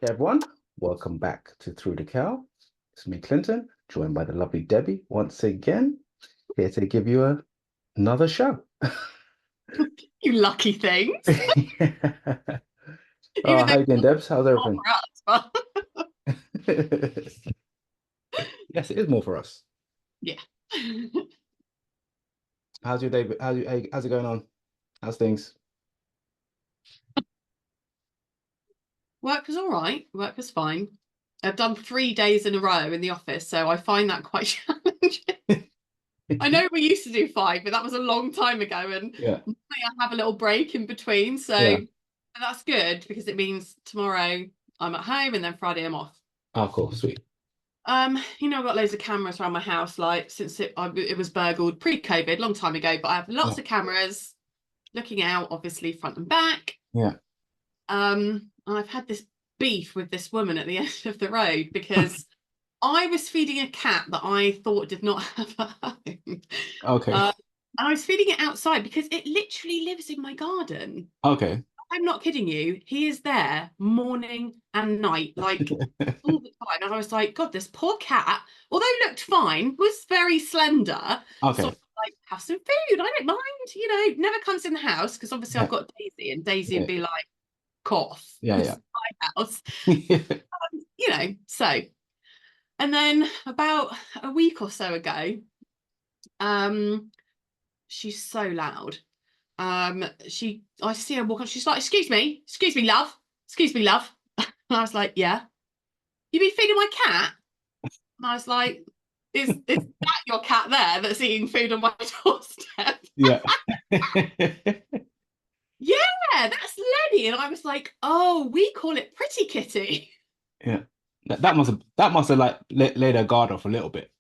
Everyone, welcome back to Through the Cowl. It's me, Klynton, joined by the lovely Debbie once again, here to give you another show. You lucky things. Oh, Even though how you doing, Debs? How's it's everything? not for us, Yes, it is more for us. yeah. How's your day? How's it going on? How's things? Work was all right. Work was fine. I've done 3 days in a row in the office, so I find that quite challenging. I know we used to do 5, but that was a long time ago, and Yeah, I have a little break in between, so yeah. that's good because it means tomorrow I'm at home and then Friday I'm off. Oh, cool, sweet. I've got loads of cameras around my house, like since it was burgled pre-COVID, long time ago, but I have Yeah, lots of cameras looking out, obviously front and back. yeah. And I've had this beef with this woman at the end of the road because I was feeding a cat that I thought did not have a home. Okay, Uh, and I was feeding it outside because it literally lives in my garden. okay. I'm not kidding you. He is there morning and night, like all the time. And I was like, God, this poor cat, although looked fine, was very slender. So I Okay. was like, have some food. I don't mind, never comes in the house because obviously I've Yeah, got Daisy and Daisy would yeah, be like, cough. yeah, This yeah. is my house, so. And then about a week or so ago, um, she's so loud. I see her walk on, she's like, excuse me, love. Excuse me, love. And I was like, yeah. You been feeding my cat? And I was like, is that your cat there that's eating food on my doorstep? Yeah. Yeah, that's Lenny. And I was like, oh, we call it Pretty Kitty. Yeah. That must have like laid her guard off a little bit.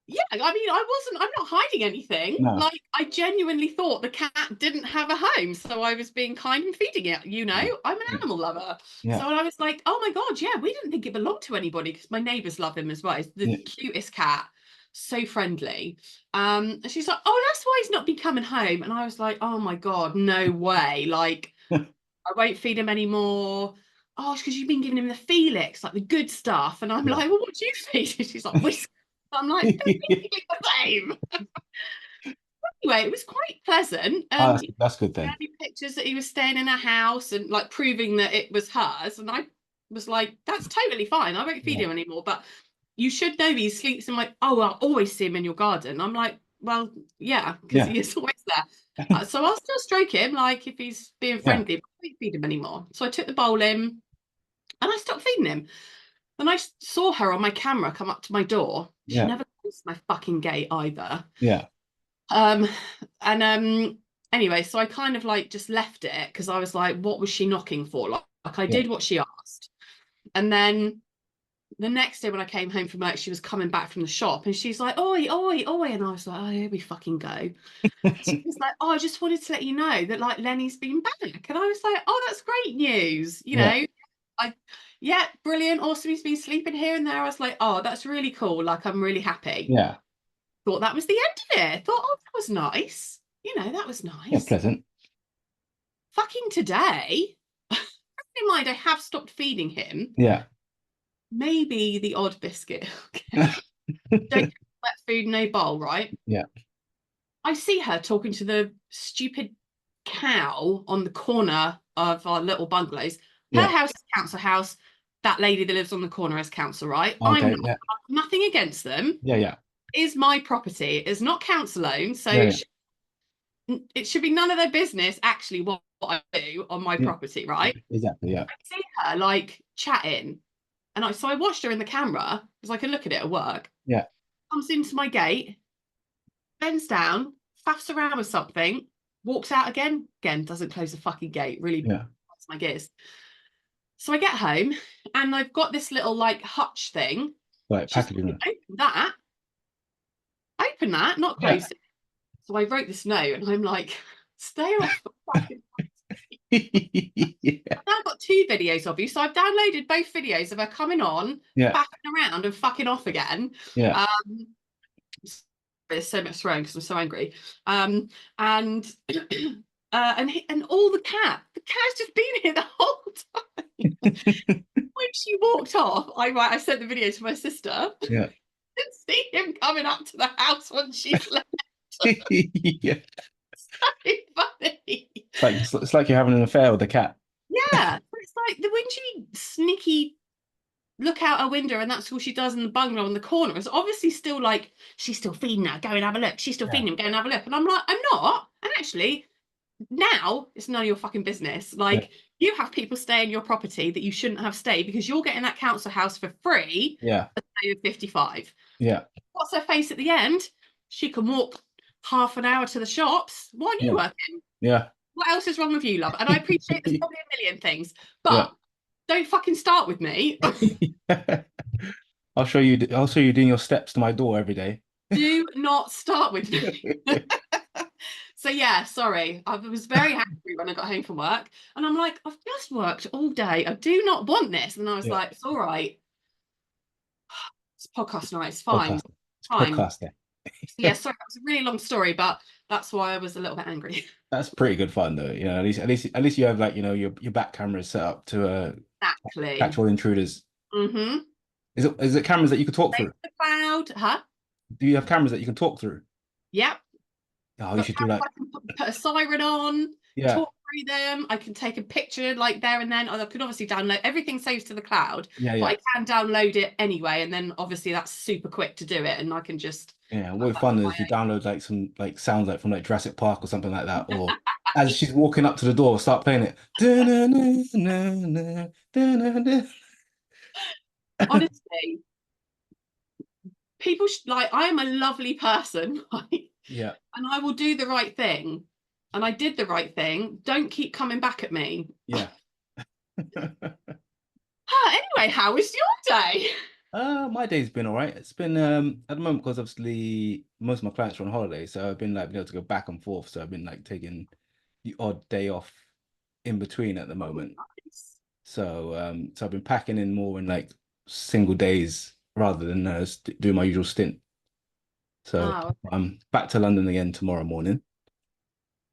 Yeah, I mean, I'm not hiding anything. No. Like, I genuinely thought the cat didn't have a home. So I was being kind and feeding it. Yeah. I'm an Yeah. animal lover. Yeah. So I was like, oh my God, yeah, we didn't think it belonged to anybody because my neighbors love him as well. He's the Yeah. cutest cat, so friendly. And she's like, oh, that's why he's not been coming home. And I was like, oh my God, no way. Like, I won't feed him anymore. Oh, because you've been giving him the Felix, like the good stuff. And I'm Yeah. like, well, what do you feed? She's like, whiskey. I'm like, they're basically the same. Anyway, it was quite pleasant. Oh, He that's good had then. me pictures that he was staying in a house and like proving that it was hers. And I was like, that's totally fine. I won't feed Yeah. him anymore. But you should know he sleeps in my, oh, I'll always see him in your garden. I'm like, well, yeah, because Yeah. he is always there. So I'll still stroke him, like if he's being Yeah. friendly, but I won't feed him anymore. So I took the bowl in and I stopped feeding him. And I saw her on my camera come up to my door. She Yeah. never closed my fucking gate either. Yeah. Um, and anyway, so I kind of like just left it because I was like, what was she knocking for? Like I Yeah. did what she asked. And then the next day when I came home from work, she was coming back from the shop and she's like, oi, oi, oi. And I was like, oh, here we fucking go. She was like, oh, I just wanted to let you know that like Lenny's been back. And I was like, oh, that's great news. Yeah. I yeah, brilliant, awesome. He's been sleeping here and there. I was like, oh, that's really cool. Like, I'm really happy. Yeah. Thought that was the end of it. Thought, oh, that was nice. That was Yeah. nice. Pleasant. Fucking today, in mind, I have stopped feeding him. Yeah. Maybe the odd biscuit. Okay. Don't wet food, no bowl, right? Yeah. I see her talking to the stupid cow on the corner of our little bungalows. Her Yeah. house is council house. That lady that lives on the corner is council, right? Okay. Yeah. I'm nothing against them. Yeah. Yeah. It is my property. It is not council owned, so Yeah. it should be none of their business actually what I do on my Yeah. property, right? Exactly. Yeah. I see her like chatting, and so I watched her in the camera because I could look at it at work. Yeah. Comes into my gate, bends down, faffs around with something, walks out again, doesn't close the fucking gate, really Yeah. bites my gears. So I get home and I've got this little like hutch thing. Like She's packaging. like, open that, not Yeah. close it. So I wrote this note and I'm like, stay off the fucking. Yeah. I've now got 2 videos of you. So I've downloaded both videos of her coming on, Yeah. faffing around and fucking off again. Yeah. There's so much swearing because I'm so angry. And and all the cat's just been here the whole time. When she walked off, I sent the video to my sister. Yeah. And see him coming up to the house when she's left. Yeah. So funny. It's like you're having an affair with a cat. Yeah, it's like the when she sneaky look out her window and that's all she does in the bungalow in the corner. It's obviously still like she's still feeding her. Go and have a look. She's still Yeah. feeding him. Go and have a look. And I'm like, I'm not. And actually, now it's none of your fucking business. Like you have people stay in your property that you shouldn't have stayed because you're getting that council house for free. Yeah. At the age of 55. Yeah. What's her face at the end? She can walk half an hour to the shops. Why aren't you working? Yeah. What else is wrong with you, love? And I appreciate there's probably a million things, but Yeah. don't fucking start with me. I'll show you doing your steps to my door every day. Do not start with me. So yeah, sorry. I was very angry when I got home from work and I'm like, I've just worked all day. I do not want this. And I was like, it's all right. It's podcast night. It's fine. Podcasting. Yeah, sorry, that was a really long story, but that's why I was a little bit angry. That's pretty good fun though. You know, at least you have like, you know, your back cameras set up to Exactly. catch all intruders. Mm-hmm. Is it cameras that you can talk through? The cloud, huh? Do you have cameras that you can talk through? Yep. Oh, you should do like I can put a siren on, talk through them. I can take a picture like there and then. I could obviously download everything saves to the cloud, but I can download it anyway. And then obviously that's super quick to do it, and I can just what fun is you download like some like sounds like from like Jurassic Park or something like that, or as she's walking up to the door, start playing it. Honestly, people like I am a lovely person, right? Yeah. And I will do the right thing. And I did the right thing. Don't keep coming back at me. Yeah. Anyway, how was your day? My day's been all right. It's been at the moment because obviously most of my clients are on holiday, so I've been like being able to go back and forth. So I've been like taking the odd day off in between at the moment. Nice. So so I've been packing in more in like single days rather than doing my usual stint. So I'm back to London again tomorrow morning,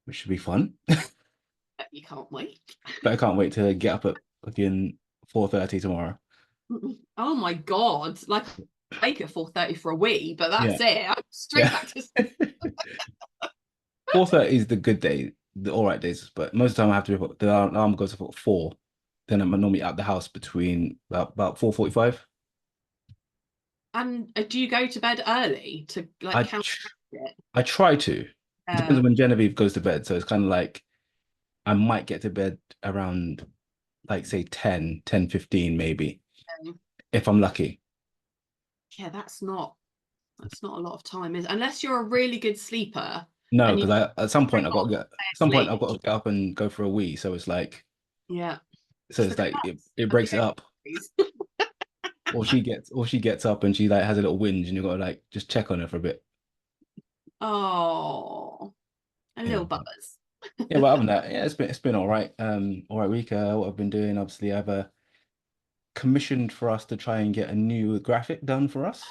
which should be fun. You can't wait. But I can't wait to get up at fucking 4:30 tomorrow. Oh my God. Like I wake at 4:30 for a wee, but that's it. I'm straight back to 4:30 is the good day, the all right days. But most of the time I have to be the alarm goes off at 4. Then I'm normally out the house between about 4:45. And do you go to bed early to like count it? I try to. It depends on when Genevieve goes to bed. So it's kind of like I might get to bed around like say 10:15 maybe. If I'm lucky. Yeah, that's not a lot of time, unless you're a really good sleeper. No, because at some point I've got to get up and go for a wee. So it's like so it's like it breaks it up. Or she gets up and she like has a little whinge and you've got to like just check on her for a bit. Oh, a little buzz. Yeah, but other than that, it's been all right. All right week. What I've been doing, obviously, I've commissioned for us to try and get a new graphic done for us.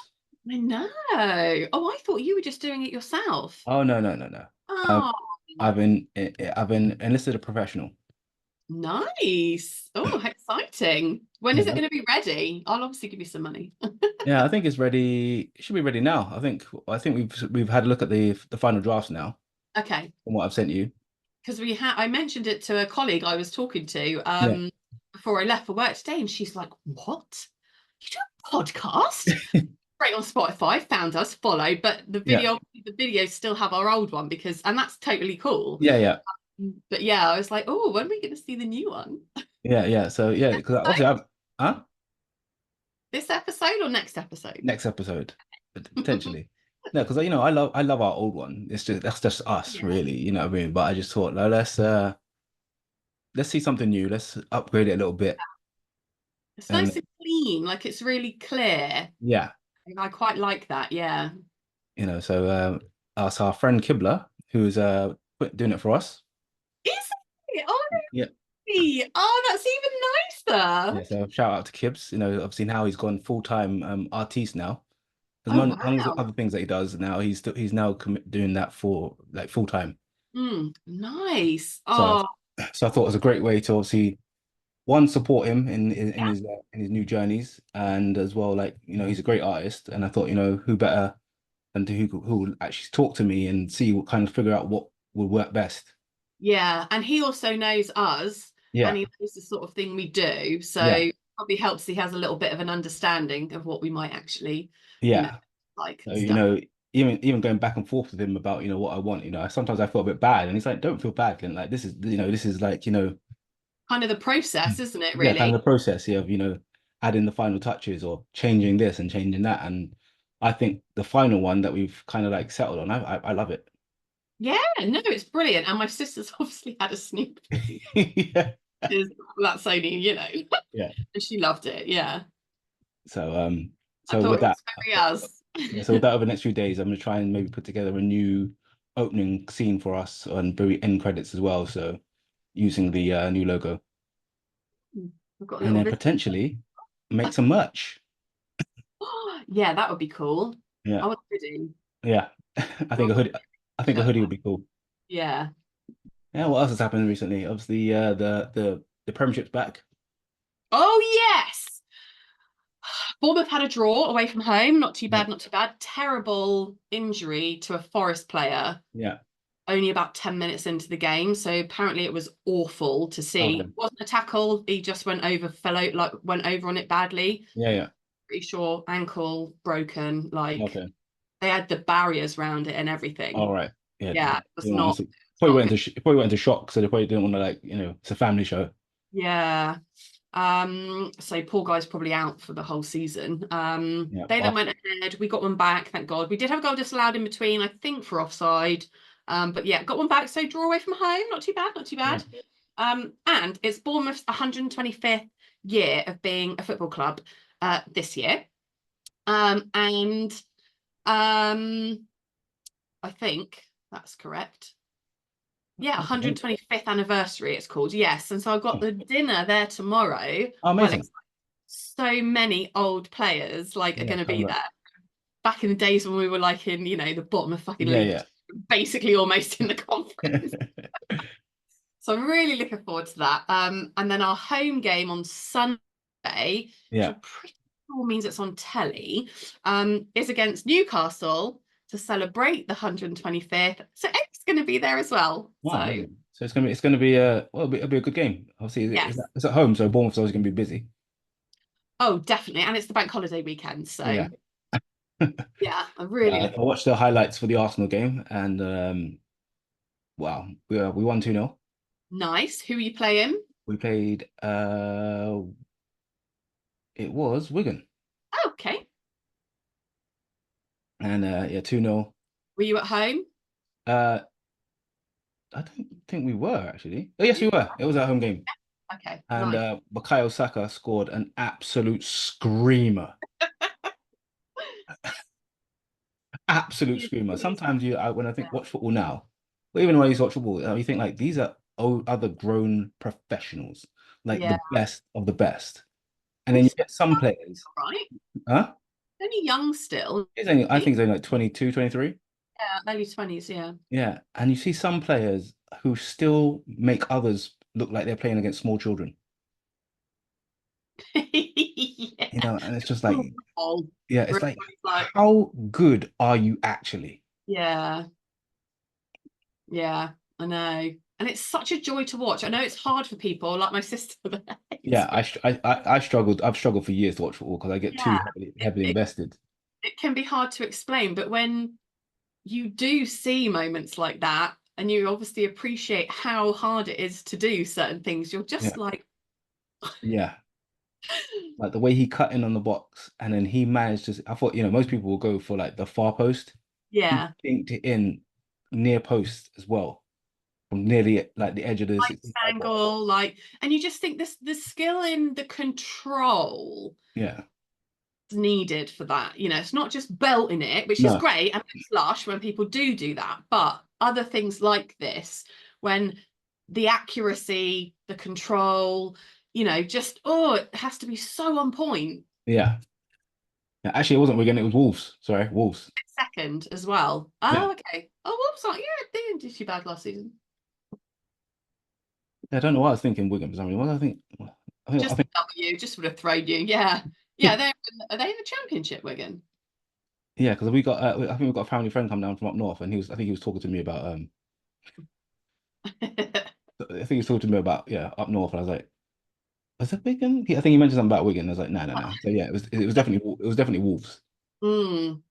I know. Oh, I thought you were just doing it yourself. Oh no. Oh. I've enlisted a professional. Nice. Oh, exciting. When is it going to be ready? I'll obviously give you some money. Yeah, I think it's ready. It should be ready now. I think we've had a look at the final drafts now. Okay. From what I've sent you. Because I mentioned it to a colleague I was talking to before I left for work today, and she's like, "What? You do a podcast?" Great on Spotify, found us, followed, but the videos still have our old one and that's totally cool. Yeah. But yeah, I was like, oh, when are we going to see the new one? Yeah. So yeah, because obviously this episode or next episode? Next episode, potentially. No, because I love our old one. That's just us, really. You know what I mean? But I just thought, no, let's see something new. Let's upgrade it a little bit. It's nice and clean, like it's really clear. Yeah. I quite like that. Yeah. You know, so our friend Kibler, who's doing it for us. Is it? Oh, yeah. Oh, that's even nicer. Yeah, so shout out to Kibbs. You know, obviously now he's gone full-time artiste now. Wow. Among the other things that he does now, he's now doing that for like full-time. Nice. Oh. So I thought it was a great way to obviously one, support him in his new journeys, and as well, like, he's a great artist, and I thought, who better than who will actually talk to me and see what kind of figure out what would work best. Yeah, and he also knows us, and Yeah, he knows the sort of thing we do. yeah, So probably helps he has a little bit of an understanding of what we might actually, you know, yeah. like So, and stuff. even going back and forth with him about, what I want, sometimes I feel a bit bad, and he's like, don't feel bad, Clint. Like, this is like, Kind of the process, isn't it, yeah, kind really? of the process here of, adding the final touches or changing this and changing that. And I think the final one that we've kind of like settled on, I love it. Yeah, no, it's brilliant. And my sister's obviously had a sneak peek. Yeah. That's only, Yeah. and she loved it. Yeah. So I so thought with it that, was very us. yeah, so with that over the next few days, I'm gonna try and maybe put together a new opening scene for us and very end credits as well. So using the new logo, We've got a and little then bit. potentially make some merch. Yeah, that would be cool. Yeah. I want a hoodie. Yeah. I think a hoodie I think a Shirt. hoodie would be cool. Yeah. Yeah, what else has happened recently? Obviously, the Premiership's back. Oh yes. Bournemouth had a draw away from home. Not too Yeah. bad, not too bad. Terrible injury to a Forest player Yeah. only about 10 minutes into the game. So apparently it was awful to see. Okay. Wasn't a tackle. He just fell out, like went over on it badly. Yeah, yeah. Pretty sure ankle broken. Like Okay. they had the barriers around it and All everything. right. Yeah. Yeah, it was not, Honestly, probably not went good. into probably went into shock, so they probably didn't want to, like, it's a family show. Yeah. So poor guy's probably out for the whole season. Yeah. They then Well, went ahead. We got one back, thank God. We did have a goal disallowed in between, I think, for offside. But yeah, got one back. So draw away from home, not too bad, not too yeah. bad. And it's Bournemouth's 125th year of being a football club this year. And I think that's correct. Yeah, Okay. 125th anniversary it's called. Yes. And so I've got the dinner there tomorrow. Oh, Well, amazing. it's so many old players like are Yeah. going to Come be back. there. Back in the days when we were like in, the bottom of fucking Yeah, league, yeah. basically almost in the conference. So I'm really looking forward to that. And then our home game on Sunday, which Yeah. I'm pretty sure means it's on telly, is against Newcastle to celebrate the 125th. So Ed's going to be there as well. Wow, So amazing. So it's gonna be well, it'll be a good game. Obviously, yes. it's at home, so Bournemouth's always gonna be busy. Oh, definitely. And it's the bank holiday weekend. So Yeah. yeah, I'm really I looking. watched the highlights for the Arsenal game, and wow, we won 2-0. Nice. Who are you playing? We played it was Wigan, Okay. and yeah, 2-0. Were you at home? Uh, I don't think we were actually. Oh, yes, we were. It was our home game. Okay, And nice. Bukayo Saka scored an absolute screamer. Absolute screamer. Sometimes when I think watch football now, but even when I used to watch football, you think like these are other grown professionals, like Yeah. the best of the best. And then you He's get some players, right. huh? Only young still. I think he's only like 22, 23. Yeah, early 20s, yeah. Yeah. And you see some players who still make others look like they're playing against small children, Yeah. and it's just like, Oh, yeah, it's like, everybody's like, how good are you actually? yeah, yeah, I know. And it's such a joy to watch. I know it's hard for people like my sister there. Yeah, I struggled. I've struggled for years to watch football because I get too Yeah, it, heavily it, invested. it can be hard to explain, but when you do see moments like that and you obviously appreciate how hard it is to do certain things, you're Yeah, just like, yeah. Like the way he cut in on the box, and then he managed to. I thought, most people will go for like the far post. He yeah, kinked it in near post as well, from nearly like the edge of the right 65 box. angle, like, and you just think this the skill in the control Yeah. is needed for that. It's not just belting it, which is No. great and it's lush when people do that, but other things like this, when the accuracy, the control, just it has to be so on point. Yeah. Yeah. Actually, it wasn't Wigan. It was Wolves. Sorry, Wolves. Second as well. Yeah. Oh, okay. Oh, whoops, yeah, they didn't do too bad last season. I don't know why I was thinking Wigan for some reason. What did I think? Just a W, just would have thrown you. Yeah. Yeah, are they in the championship, Wigan? Yeah, because we got I think we've got a family friend come down from up north, and I think he was talking to me about I think he was talking to me about up north, and I was like, was it Wigan? I think he mentioned something about Wigan. I was like, no, no, no. So yeah, it was definitely Wolves. Mm.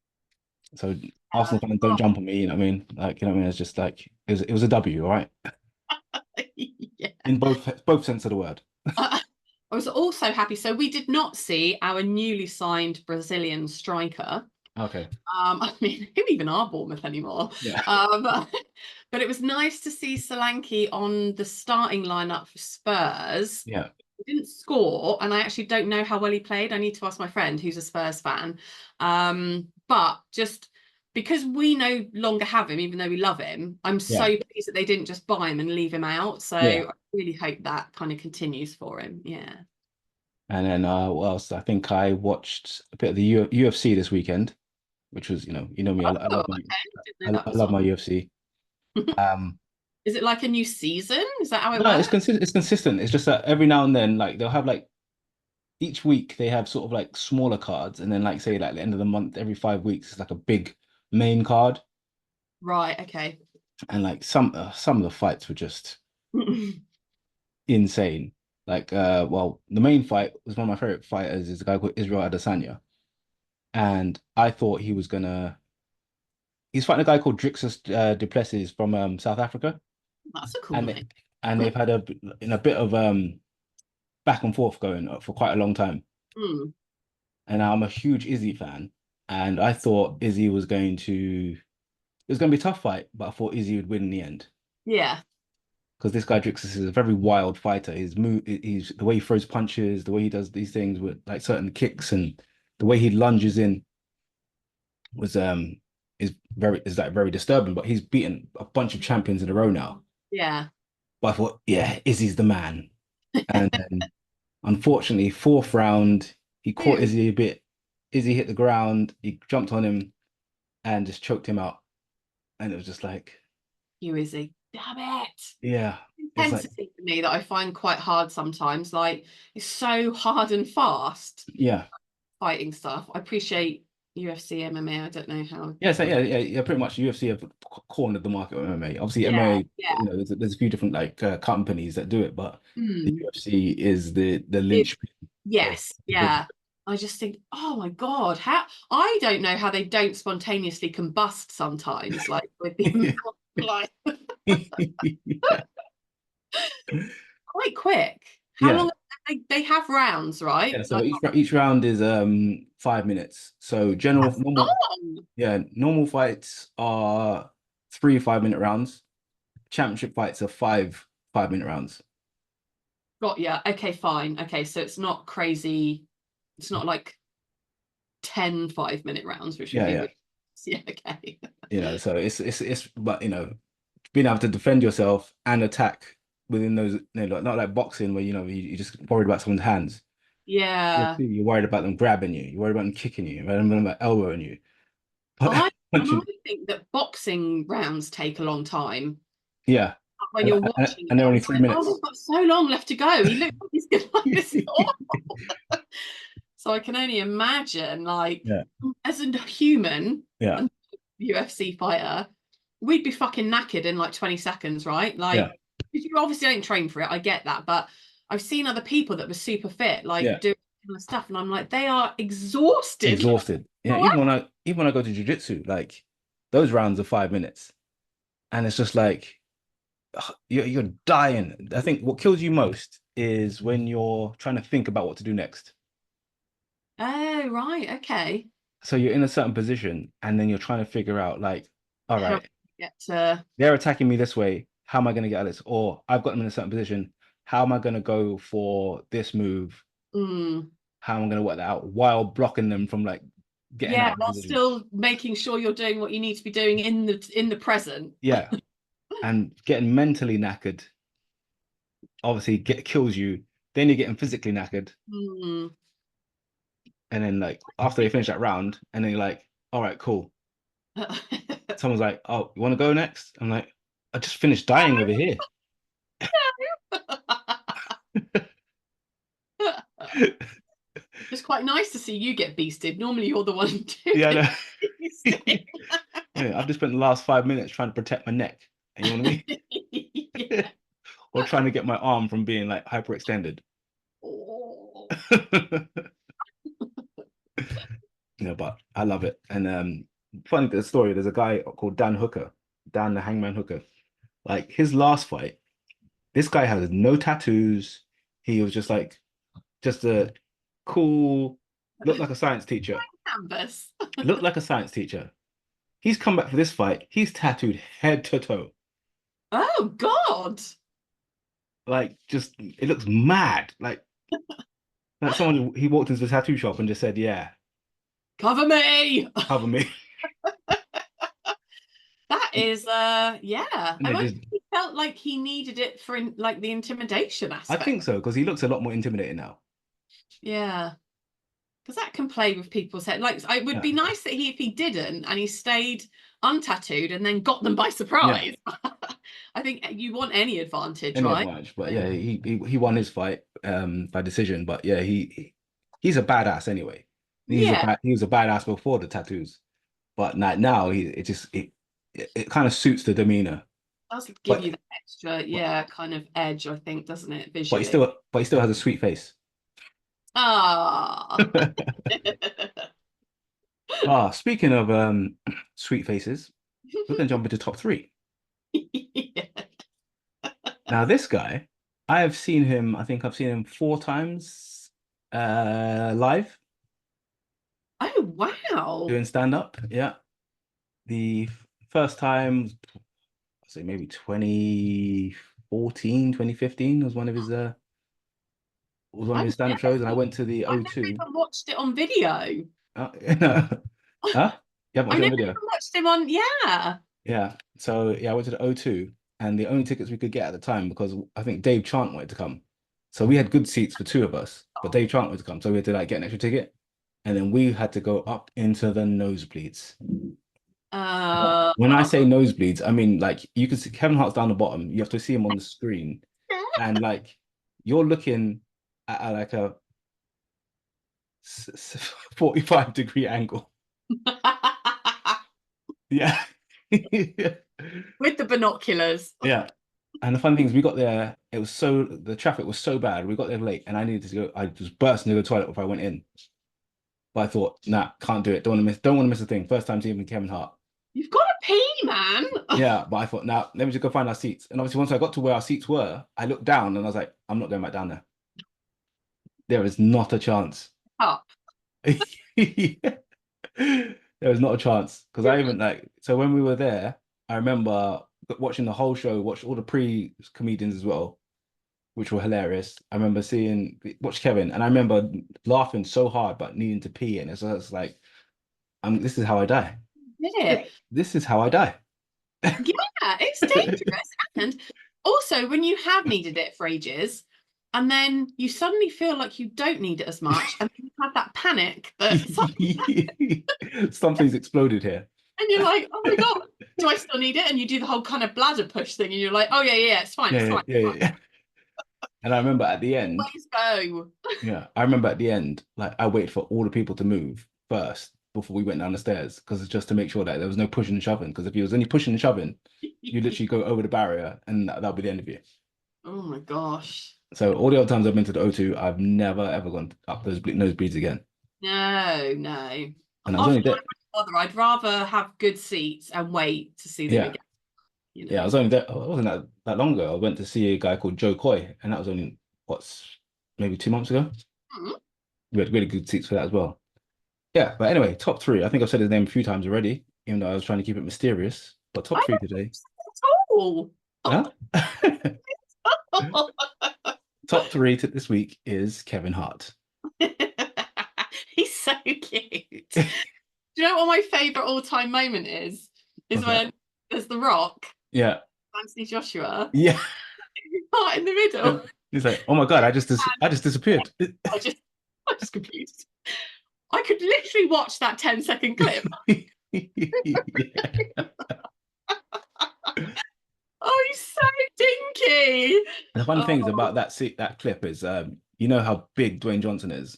So Arsenal fans don't jump on me, you know what I mean? Like, you know what I mean? It's just like it was a W, all right? Yeah. In both sense of the word. I was also happy. So we did not see our newly signed Brazilian striker. Okay. I mean, who even are Bournemouth anymore? Yeah. But it was nice to see Solanke on the starting lineup for Spurs. Yeah. He didn't score, and I actually don't know how well he played. I need to ask my friend who's a Spurs fan. But just because we no longer have him, even though we love him, I'm so Yeah. pleased that they didn't just buy him and leave him out. So Yeah. I really hope that kind of continues for him. Yeah. And then what else? I think I watched a bit of the UFC this weekend, which was, you know me, I Oh, love my okay. Didn't know I, that I was love on. my UFC. Um, Is it like a new season? Is that how it no, works? it's consistent. It's just that every now and then, like they'll have like each week they have sort of like smaller cards, and then like say like the end of the month, every 5 weeks, it's like a big main card. Right. Okay. And like some of the fights were just insane. Like well, the main fight was one of my favorite fighters is a guy called Israel Adesanya, and I thought he's fighting a guy called Drixus Duplessis from South Africa, That's a cool and name. they've had a bit of back and forth going for quite a long time. Mm. And I'm a huge Izzy fan, and I thought Izzy it was going to be a tough fight, but I thought Izzy would win in the end. Yeah. Because this guy Drixus is a very wild fighter. He's the way he throws punches, the way he does these things with like certain kicks, and the way he lunges in was is like very disturbing. But he's beaten a bunch of champions in a row now. Yeah. But I thought, yeah, Izzy's the man. And then unfortunately, fourth round, he caught Ew. Izzy a bit. Izzy hit the ground. He jumped on him and just choked him out. And it was just like, You is he? Damn it. yeah, it's like, Intensity for me that I find quite hard sometimes. Like it's so hard and fast yeah. fighting stuff. I appreciate UFC, MMA. I don't know how. Yeah, so yeah. Pretty much UFC have cornered the market with MMA. Obviously, Yeah. MMA, Yeah. there's a few different like companies that do it, but the Mm. UFC is the linchpin of Yes. the business. Yeah. I just think, oh my God, how I don't know how they don't spontaneously combust sometimes, like with the like Yeah. quite quick. How Yeah. long they have rounds, right? Yeah. So Like each round is 5 minutes. So general that's normal long. yeah, normal fights are 3 5 minute rounds. Championship fights are 5 5 minute rounds. Got yeah. Okay, fine. Okay, so it's not crazy. It's not like 10 5-minute rounds, which would Yeah, be yeah. really yeah, okay. So it's but being able to defend yourself and attack within those, not like boxing where you just worried about someone's hands. Yeah. You're worried about them grabbing you. You're worried about them kicking you. You're worried about elbowing you. I But I punching, think that boxing rounds take a long time. yeah, When and, you're and, watching and it, they're I only was three like, oh, minutes. they've got so long left to go. He looks like he's gonna like this is awful. So I can only imagine, like, Yeah, as a human yeah, and UFC fighter, we'd be fucking knackered in like 20 seconds, right? yeah, Like, you obviously don't train for it, I get that, but I've seen other people that were super fit, like yeah. doing kind of stuff, and I'm like, they are exhausted. Exhausted. Yeah, even when I go to jujitsu, like those rounds are 5 minutes, and it's just like ugh, you're dying. I think what kills you most is when you're trying to think about what to do next. Oh, right, okay. So you're in a certain position, and then you're trying to figure out, like, all How right, to get to they're attacking me this way. How am I going to get out of this? Or I've got them in a certain position. How am I going to go for this move? mm. How am I going to work that out while blocking them from like getting Yeah, out of the while position? still making sure you're doing what you need to be doing in the present. Yeah, and getting mentally knackered obviously kills you. Then you're getting physically knackered, Mm. and then like after they finish that round, and then you're like, all right, cool. Someone's like, oh, you want to go next? I'm like, I just finished dying over here. It's quite nice to see you get beasted. Normally you're the one doing Yeah, yeah, I've just spent the last 5 minutes trying to protect my neck. And you know what I mean? Or trying to get my arm from being like hyperextended. Oh. Yeah, but I love it. And funny the story, there's a guy called Dan Hooker, Dan the Hangman Hooker. Like his last fight, this guy had no tattoos. He was just a cool, looked like a science teacher. Canvas. Looked like a science teacher. He's come back for this fight. He's tattooed head to toe. Oh God. Like just it looks mad. Like someone he walked into the tattoo shop and just said, yeah, cover me. cover me. That is yeah. And I wonder just, if he felt like he needed it for like the intimidation aspect. I think so, because he looks a lot more intimidating now. Yeah. Because that can play with people's head. Like it would be nice that if he didn't and he stayed untattooed and then got them by surprise. Yeah. I think you want any advantage, right? Advantage, but yeah, he won his fight by decision. But yeah, he's a badass anyway. He was a badass before the tattoos, but now it kind of suits the demeanor. It does give you the extra kind of edge, I think, doesn't it? Visually. But he still has a sweet face. Ah. Speaking of sweet faces, we're gonna jump into top 3. Yeah. Now this guy, I think I've seen him 4 times live. Oh wow. Doing stand-up. Yeah. The first time, I'd say maybe 2014, 2015 was one of his stand-up shows, and I went to the O2. I never even watched it on video. Huh? You haven't watched it on video? Even watched him on, Yeah. So yeah, I went to the O2, and the only tickets we could get at the time, because I think Dave Chant wanted to come. So we had good seats for 2 of us, but Dave Chant wanted to come. So we had to like get an extra ticket. And then we had to go up into the nosebleeds. When I say nosebleeds, I mean like you can see Kevin Hart's down the bottom. You have to see him on the screen, and like you're looking at like a 45-degree angle. Yeah. With the binoculars. Yeah. And the fun thing is we got there, the traffic was so bad. We got there late, and I needed to go. I just burst into the toilet before I went in. But I thought, nah, can't do it. Don't want to miss a thing. First time seeing Kevin Hart. You've got to pee, man. Yeah, but I thought, nah, let me just go find our seats. And obviously, once I got to where our seats were, I looked down and I was like, I'm not going back down there. There is not a chance. Up. There was not a chance, because I even so when we were there, I remember watching the whole show, watched all the pre-comedians as well, which were hilarious. I remember watch Kevin, and I remember laughing so hard but needing to pee, and it's like, this is how I die. Yeah. This is how I die. Yeah, it's dangerous. And also, when you have needed it for ages, and then you suddenly feel like you don't need it as much, and you have that panic that something's exploded here. And you're like, oh my God, do I still need it? And you do the whole kind of bladder push thing, and you're like, oh yeah, it's fine, it's fine. Yeah. And I remember at the end, let's go. Yeah, I remember at the end, like I waited for all the people to move first before we went down the stairs, because it's just to make sure that there was no pushing and shoving. Because if you was any pushing and shoving, you literally go over the barrier, and that'll be the end of you. Oh my gosh. So all the other times I've been to the O2, I've never ever gone up those nosebleeds again. No. And I was only there. I'd rather have good seats and wait to see them again. You know? Yeah, I was only there. It wasn't that long ago. I went to see a guy called Joe Coy, and that was only maybe 2 months ago. Mm-hmm. We had really good seats for that as well. Yeah, but anyway, top 3. I think I've said his name a few times already, even though I was trying to keep it mysterious. But top 3 today. Huh? Top 3 this week is Kevin Hart. He's so cute. Do you know what my favorite all-time moment is? When there's The Rock. Yeah. Anthony Joshua. Yeah. Hart in the middle. He's like, oh my God, I just disappeared. I just confused. I could literally watch that 10-second clip. Oh, he's so dinky. The fun things about that clip is you know how big Dwayne Johnson is.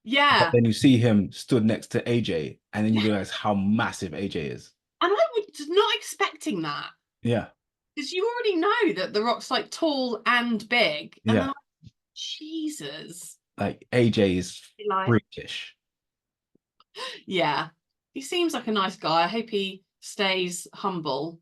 But Yeah. then you see him stood next to AJ, and then you realize how massive AJ is. And I was not expecting that. Yeah. Because you already know that The Rock's like tall and big. And then Yeah. I'm like, Jesus. Like AJ is Like, freakish. yeah. He seems like a nice guy. I hope he stays humble.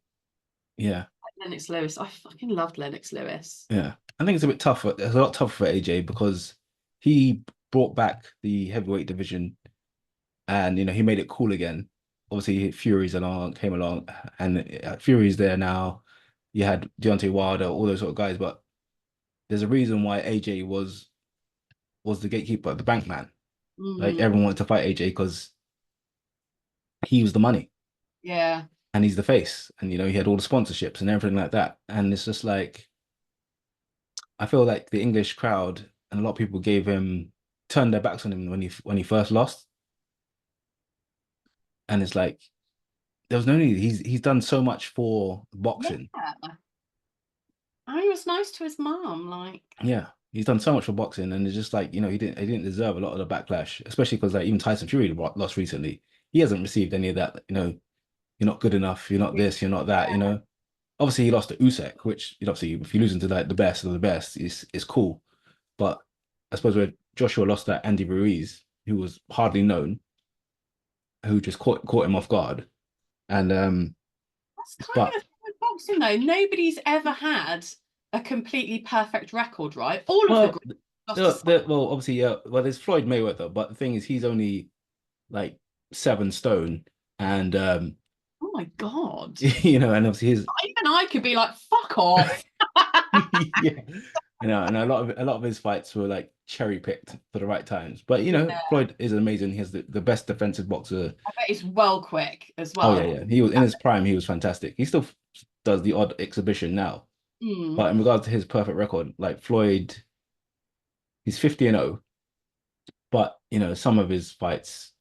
Yeah. Like Lennox Lewis. I fucking loved Lennox Lewis. Yeah. I think it's a bit tougher. It's a lot tougher for AJ because he brought back the heavyweight division, and he made it cool again. Obviously, came along, and Fury's there now. You had Deontay Wilder, all those sort of guys, but there's a reason why AJ was the gatekeeper, the bank man. Like everyone wanted to fight AJ because he was the money. Yeah. And he's the face. And he had all the sponsorships and everything like that. And it's just like I feel like the English crowd and a lot of people turned their backs on him when he first lost. And it's like there was no need. He's done so much for boxing. Yeah. And he was nice to his mom, like. Yeah. He's done so much for boxing, and it's just like, he didn't deserve a lot of the backlash, especially because like even Tyson Fury lost recently. He hasn't received any of that, you're not good enough, you're not this, you're not that, Obviously he lost to Usyk, which obviously if you're losing to like the best of the best, it's cool. But I suppose where Joshua lost that Andy Ruiz, who was hardly known, who just caught him off guard. And That's kind of the thing with boxing though. Nobody's ever had a completely perfect record, right? All of well, obviously, yeah. Well, there's Floyd Mayweather, but the thing is, he's only like 7 stone, and oh my God, and obviously his even I could be like, fuck off. yeah, and a lot of his fights were like cherry picked for the right times. But Yeah. Floyd is amazing. He has the best defensive boxer. I bet he's well quick as Oh well. yeah. He was in his prime. He was fantastic. He still does the odd exhibition now, but in regards to his perfect record, like Floyd, he's 50-0, but some of his fights,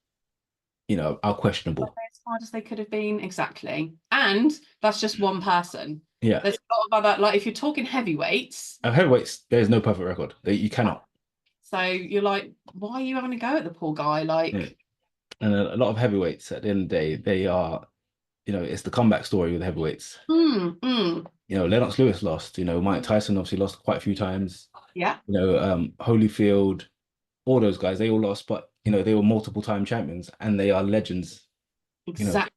are questionable. As hard as they could have been, exactly. And that's just one person. Yeah. There's a lot of other, like if you're talking heavyweights. Heavyweights, there's no perfect record. You cannot. So you're like, why are you having a go at the poor guy? Like, yeah. And a lot of heavyweights at the end of the day, they are, it's the comeback story with heavyweights. Lennox Lewis lost. Mike Tyson obviously lost quite a few times. Yeah. Holyfield, all those guys, they all lost, but they were multiple time champions and they are legends. Exactly.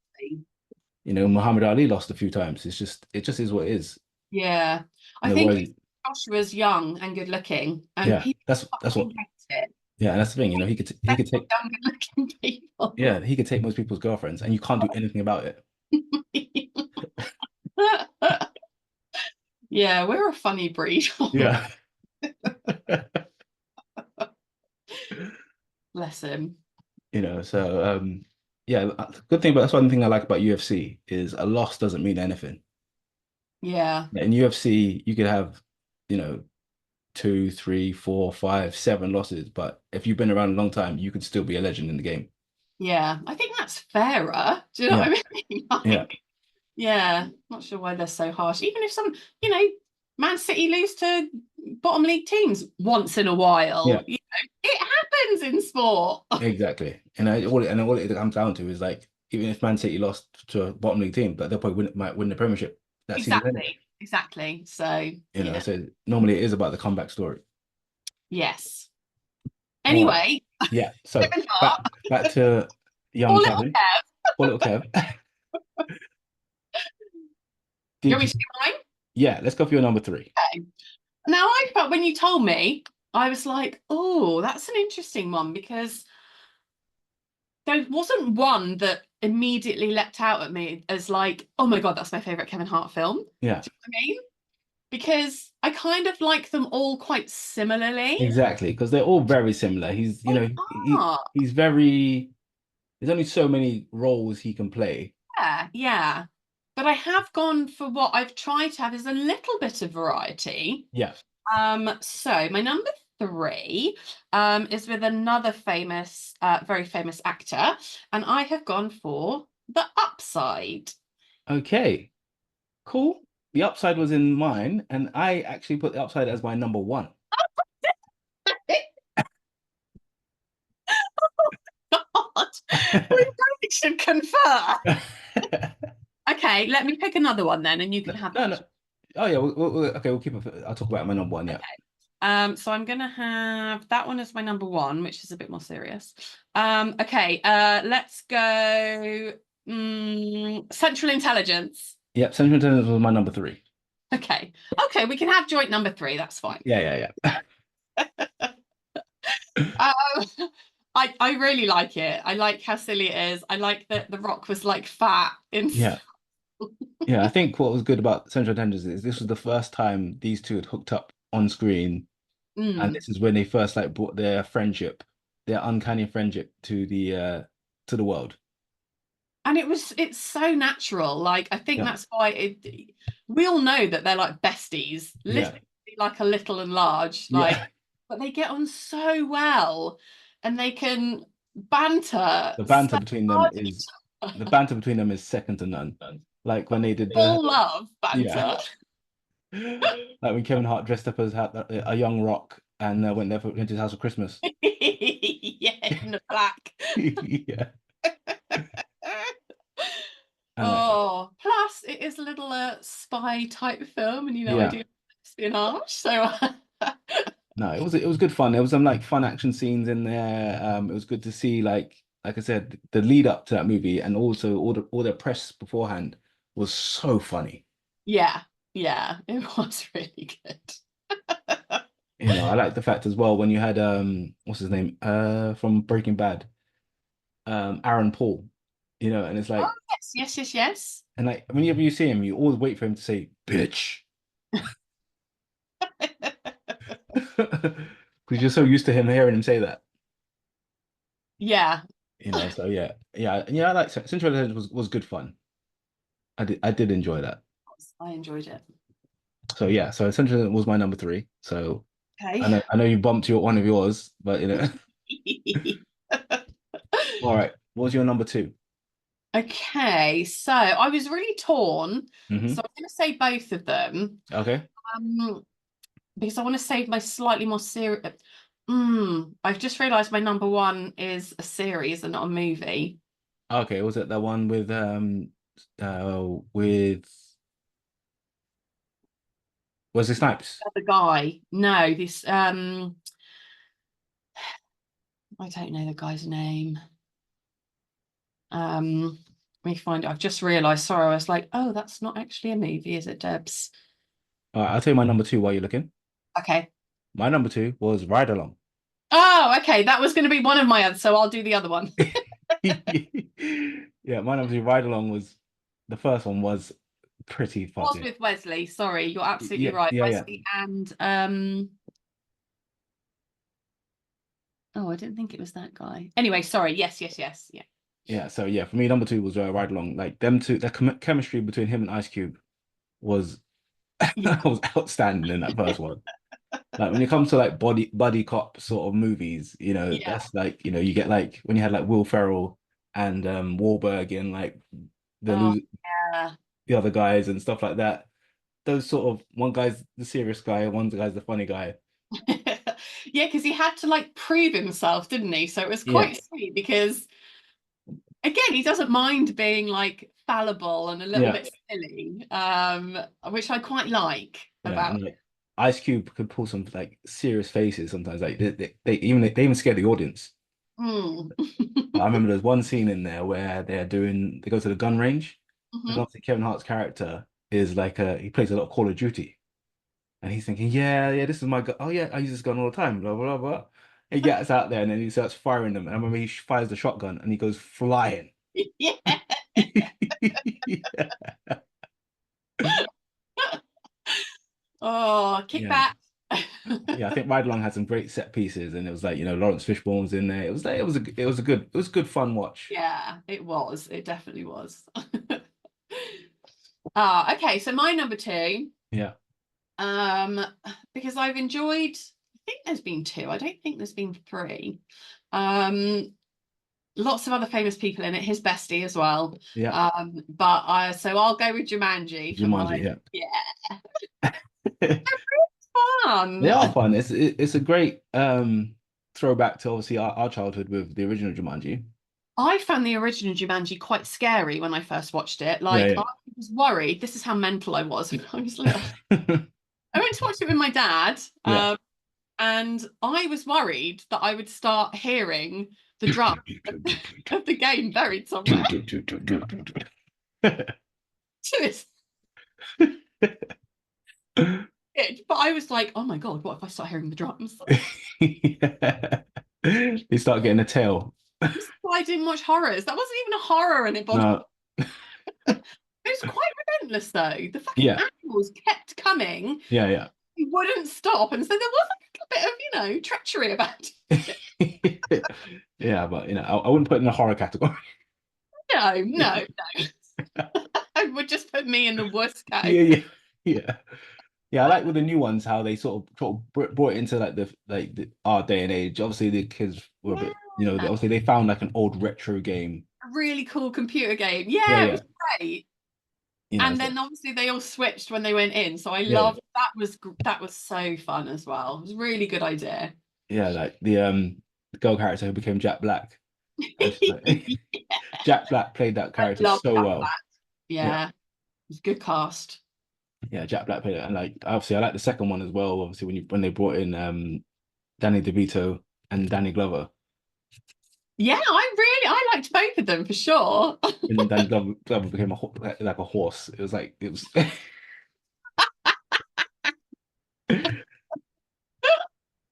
Muhammad Ali lost a few times. It just is what it is. Yeah. I think Joshua's young and good looking, and yeah, that's what it. Yeah, and that's the thing, he could take young, good looking people. Yeah, he could take most people's girlfriends and you can't do anything about it. Yeah, we're a funny breed. Yeah. Bless him. So yeah, good thing, but that's one thing I like about UFC is a loss doesn't mean anything. Yeah. In UFC, you could have, 2, 3, 4, 5, 7 losses, but if you've been around a long time, you could still be a legend in the game. Yeah, I think that's fairer. Do you know what I mean? Like, yeah, not sure why they're so harsh. Even if some, Man City lose to bottom league teams once in a while, it happens in sport. Exactly, and all it comes down to is like, even if Man City lost to a bottom league team, but they'll probably might win the Premiership that season. Exactly. So so normally it is about the comeback story. Yes. Anyway. Yeah. So back to young Kevin. Or little Kev. You want me to do mine? Yeah, let's go for your number 3. Okay. Now I felt when you told me, I was like, oh, that's an interesting one, because there wasn't one that immediately leapt out at me as like, oh my God, that's my favorite Kevin Hart film. Yeah. Do you know what I mean? Because I kind of like them all quite similarly. Exactly, because they're all very similar. He's, he's very, there's only so many roles he can play. Yeah. But I have gone for what I've tried to have is a little bit of variety. Yeah. So my number 3 is with another famous, very famous actor, and I have gone for The Upside. Okay, cool. The Upside was in mine, and I actually put The Upside as my number 1. We should confer. Okay, let me pick another one then, and you can have that. No. Oh yeah, okay, we'll keep it. I'll talk about my number one. Yeah. So I'm gonna have that one as my number one, which is a bit more serious. Okay, let's go. Central Intelligence. Yep, Central Intelligence was my number three. Okay, we can have joint number three. That's fine. Yeah. I really like it. I like how silly it is. I like that The Rock was like fat in. Yeah. Yeah, I think what was good about Central Intelligence is this was the first time these two had hooked up on screen, and this is when they first like brought their friendship, their uncanny friendship to the world. And it's so natural. Like, I think that's why we all know that they're like besties, literally like a little and large, like, but they get on so well, and they can banter. The banter between them is second to none. Like when they did full love banter. Like when Kevin Hart dressed up as a young Rock and went there went to his house for Christmas. Yeah, in the black. Yeah. Plus it is a little spy type film, and I do espionage, so no, it was good fun. There was some like fun action scenes in there. It was good to see like I said, the lead up to that movie, and also all the press beforehand was so funny. Yeah, it was really good. I like the fact as well when you had what's his name from Breaking Bad, Aaron Paul, and it's like yes. And like whenever you see him, you always wait for him to say bitch. Because you're so used to him hearing him say that. Yeah. So yeah. I like Central Intelligence was good fun. I did enjoy that. I enjoyed it. So yeah, so Central was my number three. So okay. I know you bumped one of yours, but All right. What was your number two? Okay, so I was really torn. So I'm going to say both of them. Okay. Because I want to save my slightly more serious. I've just realised my number one is a series and not a movie. Okay, was it that one with Wesley Snipes? The guy. No, this I don't know the guy's name. Let me find it. I've just realised. Sorry, I was like, oh, that's not actually a movie, is it, Debs? All right, I'll tell you my number two while you're looking. Okay. My number two was Ride Along. Oh, okay. That was going to be one of my others, so I'll do the other one. Yeah, my number two, Ride Along, was the first one was pretty funny. Was with Wesley. Sorry, you're absolutely right. Wesley and oh, I didn't think it was that guy. Anyway, sorry. Yes. Yeah. Yeah. So yeah, for me, number two was Ride Along. Like them two, the chemistry between him and Ice Cube was was outstanding in that first one. Like when it comes to like buddy cop sort of movies, that's like you get like when you had like Will Ferrell and Wahlberg and like the other guys and stuff like that. Those sort of one guy's the serious guy, one guy's the funny guy. Yeah, because he had to like prove himself, didn't he? So it was quite sweet because again, he doesn't mind being like fallible and a little bit silly, which I quite like about. And, like, Ice Cube could pull some like serious faces sometimes. Like they even scare the audience. I remember there's one scene in there where they go to the gun range, and obviously Kevin Hart's character is like he plays a lot of Call of Duty, and he's thinking, yeah, this is my gun. Oh yeah, I use this gun all the time. Blah blah blah. He gets out there and then he starts firing them. And I remember he fires the shotgun and he goes flying. Yeah. Oh, kick back. Yeah, I think Ride Along had some great set pieces, and it was like Lawrence Fishburne's in there. It was a good fun watch. Yeah, it was. It definitely was. Okay, so my number two. Yeah. Because I've enjoyed. I think there's been two. I don't think there's been three. Lots of other famous people in it. His bestie as well. Yeah. But so I'll go with Jumanji. Yeah. Fun. They are fun. It's a great throwback to obviously our childhood with the original Jumanji. I found the original Jumanji quite scary when I first watched it. Like, Yeah, I was worried. This is how mental I was when I was little. yeah. I went to watch it with my dad, Yeah. and I was worried that I would start hearing the drum of the game buried somewhere. But I was like, oh my God, what if I start hearing the drums? Yeah. They start getting a tail. This is why I didn't watch horrors. That wasn't even a horror anybody. No. It was quite relentless though. The fucking Yeah. animals kept coming. Yeah, yeah. He wouldn't stop. And so there was like a little bit of, treachery about it. Yeah, but I wouldn't put it in a horror category. No. I would just put me in the worst Yeah, category. yeah. Yeah, I like with the new ones how they sort of brought it into our day and age. Obviously, the kids were a bit, obviously they found like an old retro game. A really cool computer game. Yeah, Yeah, it yeah. was great. So, then obviously they all switched when they went in. So I yeah, loved that was so fun as well. It was a really good idea. yeah, like the girl character who became Jack Black. Jack Black played that character so Jack well. Black. Yeah. It was a good cast. Yeah, Jack Black played it, and like obviously I like the second one as well. Obviously when they brought in Danny DeVito and Danny Glover. Yeah, I liked both of them for sure. And Danny Glover became like a horse. It was.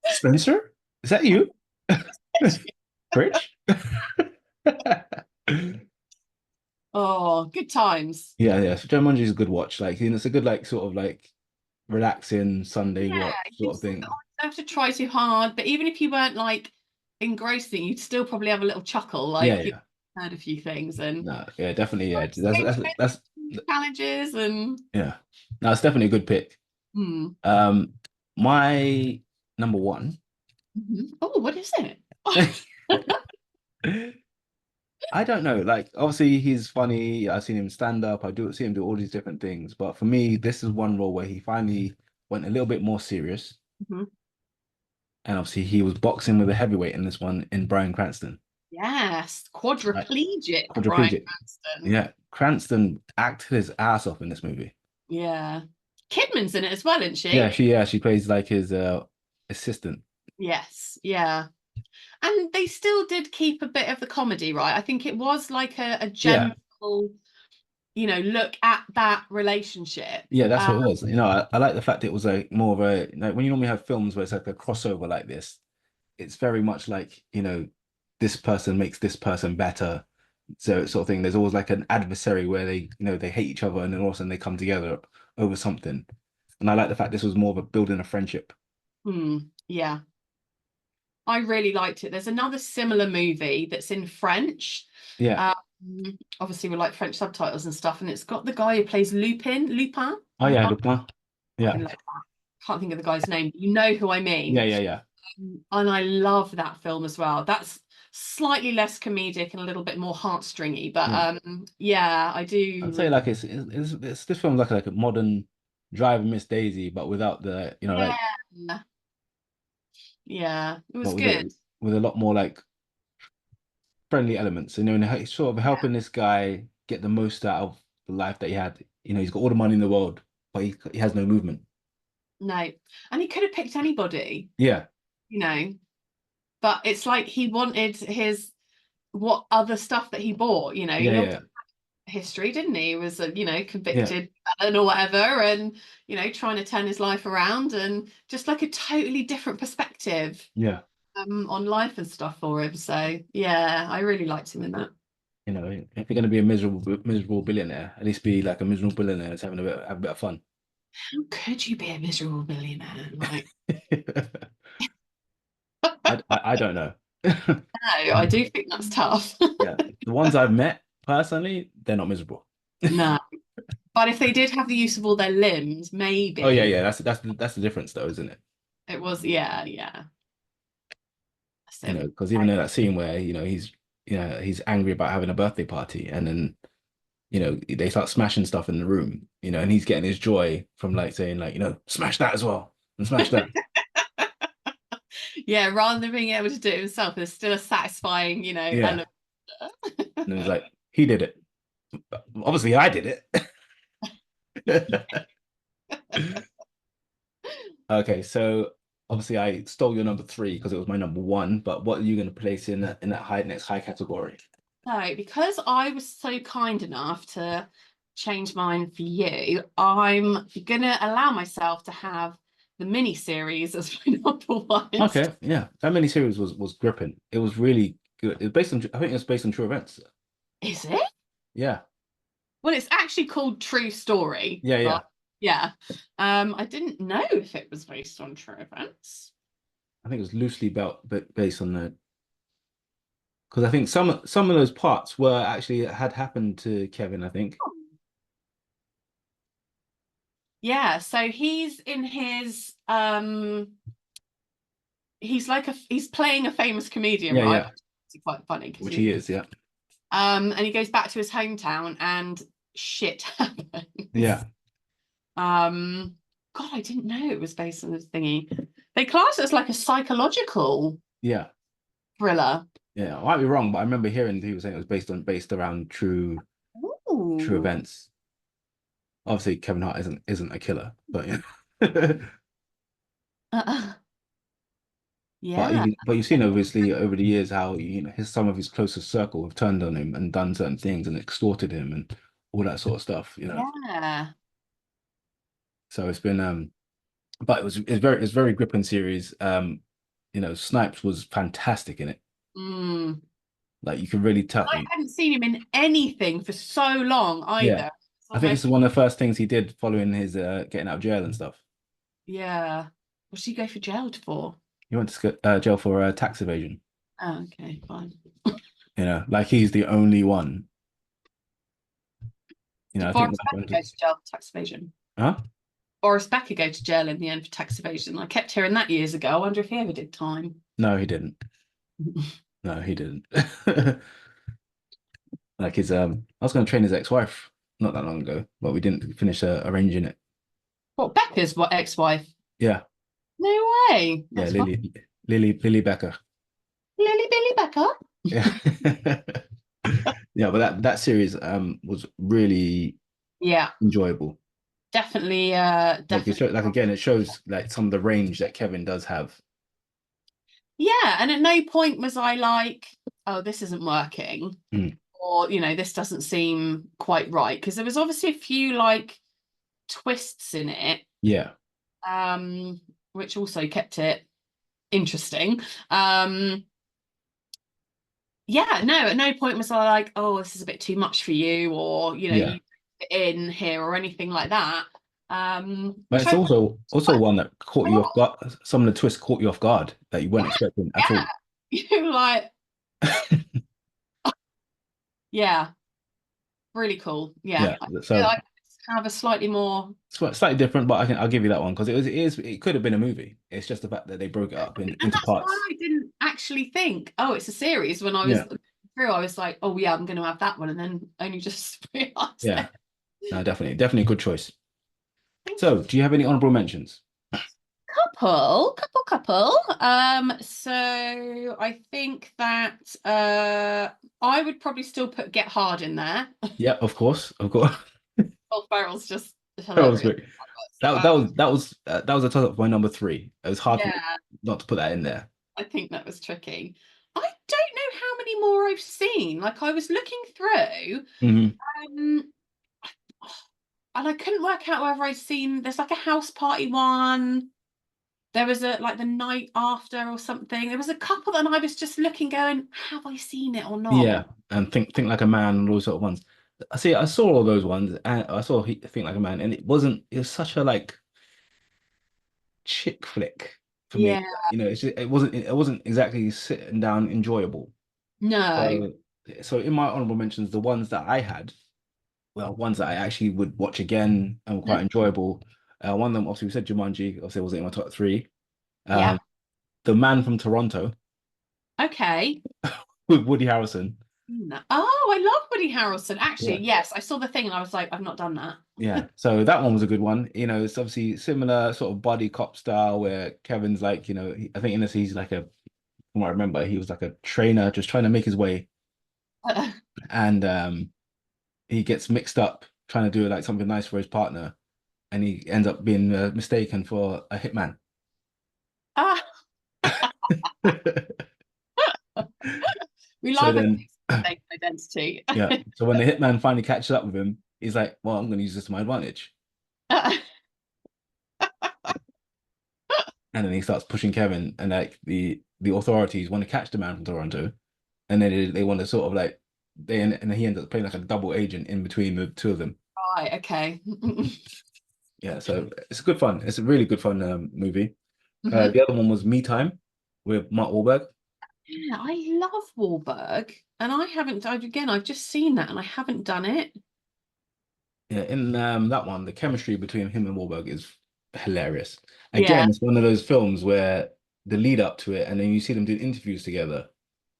Spencer, is that you? Bridge? Oh, good times. Yeah. So Jumanji is a good watch. Like, it's a good sort of relaxing Sunday watch sort of thing. You don't have to try too hard, but even if you weren't like engrossing, you'd still probably have a little chuckle. Like you heard a few things and no, yeah, definitely, yeah. That's challenges and yeah. No, it's definitely a good pick. My number one. Oh, what is it? I don't know. Like, obviously, he's funny. I've seen him stand up. I do see him do all these different things. But for me, this is one role where he finally went a little bit more serious. And obviously, he was boxing with a heavyweight in this one in Bryan Cranston. Yes, quadriplegic. Quadriplegic. Bryan Cranston. Yeah, Cranston acted his ass off in this movie. Yeah, Kidman's in it as well, isn't she? Yeah, she plays like his assistant. Yes, yeah. And they still did keep a bit of the comedy, right? I think it was like a gentle, look at that relationship. Yeah, that's what it was. I like the fact it was like more of a when you normally have films where it's like a crossover like this, it's very much like, this person makes this person better. So sort of thing. There's always like an adversary where they, they hate each other and then all of a sudden they come together over something. And I like the fact this was more of a building a friendship. Yeah. I really liked it. There's another similar movie that's in French. Yeah. Obviously with like French subtitles and stuff, and it's got the guy who plays Lupin. Oh yeah, Lupin. Yeah. Can't think of the guy's name. You know who I mean. Yeah. And I love that film as well. That's slightly less comedic and a little bit more heartstringy, but I do. I'd say like it's this film like a modern Driving Miss Daisy, but without the yeah, it was good with a lot more like friendly elements. And sort of helping this guy get the most out of the life that he had. He's got all the money in the world, but he has no movement. No, and he could have picked anybody. Yeah. But it's like he wanted what other stuff that he bought. History, didn't he? He was a convicted felon or whatever, and trying to turn his life around, and just like a totally different perspective on life and stuff for him. So yeah, I really liked him in that. If you're going to be a miserable billionaire, at least be like a miserable billionaire that's having have a bit of fun. How could you be a miserable billionaire? Like I don't know. No, I do think that's tough. Yeah, the ones I've met personally, they're not miserable. No, but if they did have the use of all their limbs, maybe. Oh yeah. That's the difference, though, isn't it? It was, yeah. Because even in that scene where he's angry about having a birthday party, and then they start smashing stuff in the room, and he's getting his joy from like saying like smash that as well and smash that. Yeah, rather than being able to do it himself, there's still a satisfying, element. And it was like, he did it. Obviously, I did it. Okay, so obviously I stole your number three because it was my number one. But what are you going to place in that next high category? So, because I was so kind enough to change mine for you, I'm gonna allow myself to have the mini series as my number one. Okay, yeah, that miniseries was gripping. It was really good. It's based on, I think it's based on true events. Is it? Yeah, Well, it's actually called True Story, yeah, yeah. but yeah. I didn't know if it was based on true events. I think it was loosely but based on the because I think some of those parts were actually had happened to Kevin. I think. Yeah, so he's in his he's playing a famous comedian, Yeah, right? yeah. It's quite funny because Which he is. Yeah, and he goes back to his hometown and shit happens. yeah, God, I didn't know it was based on this thingy. They class it as like a psychological yeah, thriller. yeah. I might be wrong, but I remember hearing people saying it was based around true Ooh. events. Obviously, Kevin Hart isn't a killer, but yeah. Uh, But yeah. you've seen obviously over the years how some of his closest circle have turned on him and done certain things and extorted him and all that sort of stuff. Yeah. So it's been but it's very gripping series. Snipes was fantastic in it. Mm. Like you can really tell. I hadn't seen him in anything for so long Yeah. either. It's I think this almost, is one of the first things he did following his getting out of jail and stuff. yeah. What did he go for jail for? He went to jail for tax evasion. Oh, okay, fine. Like he's the only one. Did I think Boris that Becker happened. go to jail for tax evasion? Huh? Boris Becker go to jail in the end for tax evasion. I kept hearing that years ago. I wonder if he ever did time. No, he didn't. No, he didn't. Like I was going to train his ex-wife not that long ago, but we didn't finish arranging it. What, Becker's what ex-wife? Yeah, No way. yeah, That's fun. Lily Becker. Lily Billy Becker. Yeah, yeah, but that series was really Yeah, enjoyable. definitely. Definitely. Like again, it shows like some of the range that Kevin does have. Yeah, and at no point was I like, oh, this isn't working, Mm. or this doesn't seem quite right, because there was obviously a few like twists in it, Yeah, which also kept it interesting. Yeah, no, at no point was I like, oh, this is a bit too much for you, or yeah. you fit in here or anything like that. But Which it's I also one that caught you off guard. Some of the twists caught you off guard that you weren't yeah, expecting at yeah, all. you like, yeah, really cool. Yeah, Yeah, I feel so like I have a slightly more. slightly different, but I'll give you that one because it could have been a movie. It's just the fact that they broke it up And into that's why parts. I didn't actually think, oh, it's a series. When I was Yeah, through, I was like, oh yeah, I'm going to have that one, and then only just realised yeah. that. No, definitely a good choice. Thank you. So, do you have any honorable mentions? Couple. So I think that I would probably still put Get Hard in there. Yeah, of course. Will Ferrell's just That was hilarious. great. That was a toss up for my number three. It was hard for me Yeah, not to put that in there. I think that was tricky. I don't know how many more I've seen. Like I was looking through, Hmm. um, and I couldn't work out whether I'd seen. There's like a house party one. There was a like the night after or something. There was a couple and I was just looking, going, have I seen it or Yeah, not? and think like a man and all those sort of ones. I see. I saw all those ones, and I saw Think Like a Man, and it wasn't. It was such a like chick flick for me. Yeah. It wasn't exactly sitting down enjoyable. No. So in my honorable mentions, the ones that I had, well, ones that I actually would watch again and were quite enjoyable. One of them, obviously, we said Jumanji. Obviously, it wasn't in my top three. Yeah. Um, The Man from Toronto Okay. with Woody Harrelson. No. Oh, I love Woody Harrelson. Yeah. Actually, yes, I saw the thing and I was like, I've not done that. Yeah, so that one was a good one. It's obviously similar sort of buddy cop style where Kevin's like, I think in this he's like from what I remember, he was like a trainer just trying to make his way. and he gets mixed up trying to do like something nice for his partner, and he ends up being mistaken for a hitman. Ah, we So love a then, fake identity. yeah. So when the hitman finally catches up with him, he's like, "Well, I'm going to use this to my advantage." And then he starts pushing Kevin, and like the authorities want to catch the man from Toronto, and then they want to sort of like and he ends up playing like a double agent in between the two of them. Right, okay. Yeah, so it's good fun. It's a really good fun movie. Mhm. The other one was Me Time with Mark Wahlberg. Yeah, I love Wahlberg, and I've just seen that, and I haven't done it. Yeah, in that one, the chemistry between him and Wahlberg is hilarious. Yeah. Again, it's one of those films where the lead up to it, and then you see them doing interviews together.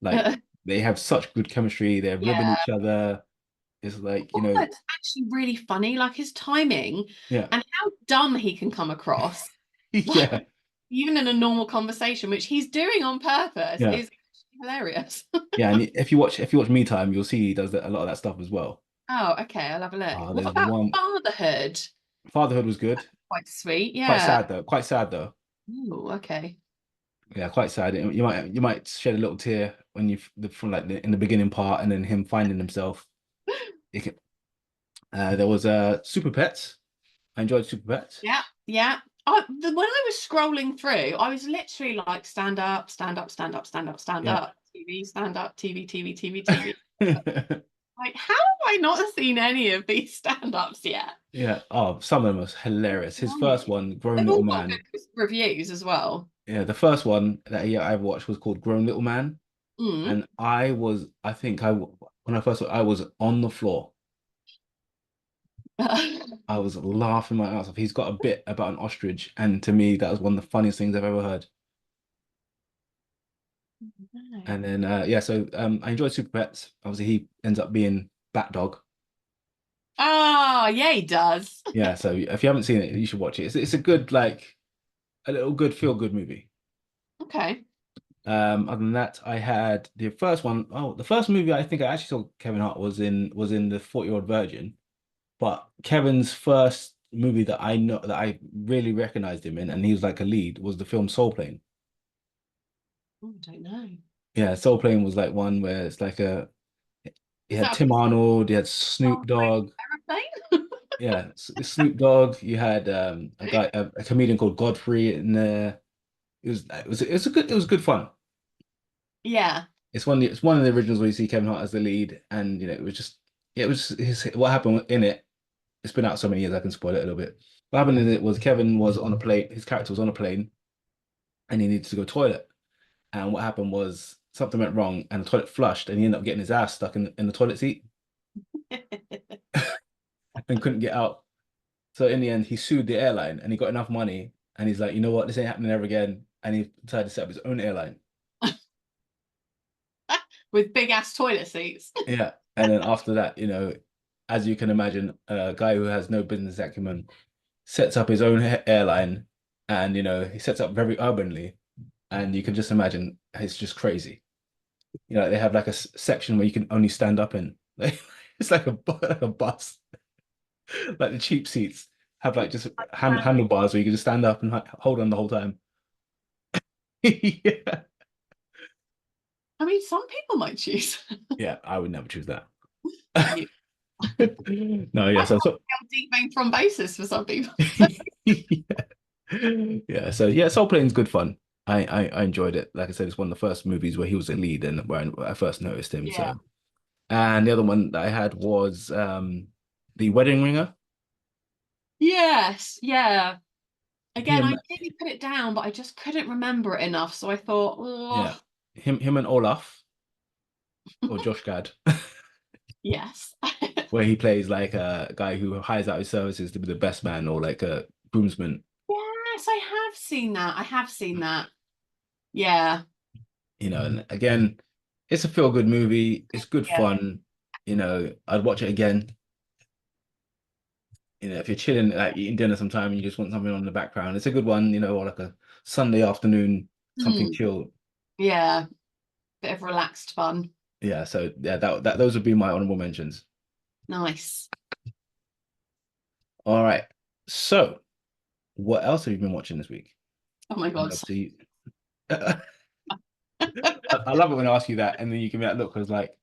Like they have such good chemistry. They're ribbing Yeah. each other. It's like, Wahlberg's actually really funny, like his timing yeah, and how dumb he can come across, yeah, like even in a normal conversation, which he's doing on purpose, yeah, is hilarious. yeah. And if you watch Me Time, you'll see he does a lot of that stuff as well. Oh, okay, I'll have a look. What There's about one. fatherhood? Fatherhood was good. Quite sweet, Quite yeah. sad though. Quite sad though. Oh, okay. Yeah, quite sad. You might shed a little tear when from like in the beginning part, and then him finding himself. It can, there was Super Pets. I enjoyed Super Pets. Yeah, yeah. When I was scrolling through, I was literally like, stand up, stand up, stand up, stand up, stand Yeah. up, TV, stand up, TV, TV, TV, TV. Like, how have I not seen any of these stand-ups yet? Yeah. Oh, some of them was hilarious. His first Right. one, Grown They've Little all got Man. good reviews as well. Yeah, the first one that I ever watched was called Grown Little Man, Mm. and I think when I first I was on the floor. I was laughing my ass off. He's got a bit about an ostrich, and to me, that was one of the funniest things I've ever heard. And then yeah, so I enjoyed Super Pets. Obviously, he ends up being Bat Dog. Oh, yeah, he does. Yeah, so if you haven't seen it, you should watch it. It's a good a little good feel good movie. Okay. Other than that, I had the first one. Oh, the first movie I think I actually saw Kevin Hart was in the 40-Year-Old Virgin. But Kevin's first movie that I know that I really recognized him in, and he was like a lead, was the film Soul Plane. Oh, I don't know. Yeah, Soul Plane was like one where it's like you Is had that Tim Arnold, you had Snoop Dogg. a aeroplane? Yeah, Snoop Dogg. You had a comedian called Godfrey in there. It was good fun. Yeah. It's one of the originals where you see Kevin Hart as the lead, and it was just what happened in it. It's been out so many years I can spoil it a little bit. What happened in it was Kevin was on a plane. His character was on a plane, and he needed to go toilet. And what happened was something went wrong, and the toilet flushed, and he ended up getting his ass stuck in the toilet seat and couldn't get out. So in the end, he sued the airline, and he got enough money, and he's like, you know what, this ain't happening ever again, and he decided to set up his own airline. With big ass toilet seats. Yeah, and then after that, as you can imagine, a guy who has no business acumen sets up his own airline, and he sets up very urbanly, and you can just imagine it's just crazy. They have like a section where you can only stand up in. It's like like a bus. Like the cheap seats have like just handlebars where you can just stand up and hold on the whole time. Yeah. I mean, some people might choose. Yeah, I would never choose that. Yeah. No, yeah, so Deep vein thrombosis for some people. yeah, so yeah, Soul Plane's good fun. I enjoyed it. Like I said, it's one of the first movies where he was a lead and where I first noticed him. Yeah. So, and the other one that I had was The Wedding Ringer. Yes, yeah. Again, Him, I nearly put it down, but I just couldn't remember it enough. So I thought, yeah, oh, him and Olaf or Josh Gad, yes. where he plays like a guy who hires out his services to be the best man or like a groomsman. Yes, I have seen that. I have seen that. Yeah. And again, it's a feel-good movie. It's good Yeah. fun. I'd watch it again. If you're chilling, like eating dinner sometime and you just want something on the background, it's a good one, or like a Sunday afternoon, something Mm. chill. Yeah. Bit of relaxed fun. Yeah, so yeah, that those would be my honorable mentions. Nice. All right. So, what else have you been watching this week? Oh my I'd God. love to. I love it when I ask you that, and then you give me that look because, like,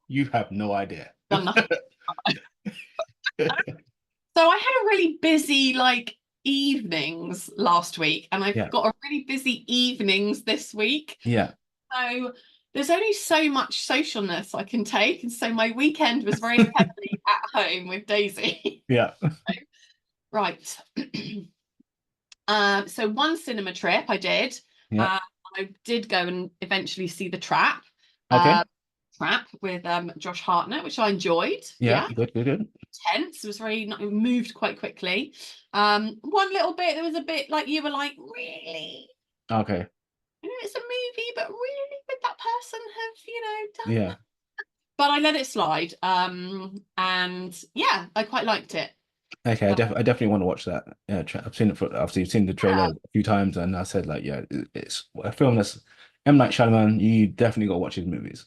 you have no idea. Done nothing. So I had a really busy like evenings last week, and I've Yeah, got a really busy evenings this week. yeah. So there's only so much socialness I can take, and so my weekend was very heavily at home with Daisy. Yeah. Right. So one cinema trip I did. Yeah. Uh, I did go and eventually see The Trap. Okay. Trap with Josh Hartnett, which I enjoyed. Yeah. Yeah, Good. Good. Good. tense. It was very moved quite quickly. One little bit there was a bit like you were like, really? Okay. You know, it's a movie, but really, would that person have, done Yeah. that? But I let it slide. And yeah, I quite liked it. Okay. Uh, I definitely want to watch that. Yeah. I've seen it for. Obviously, I've seen the trailer yeah, a few times, and I said like, yeah, it's a film that's M. Night Shyamalan. You definitely got to watch his movies.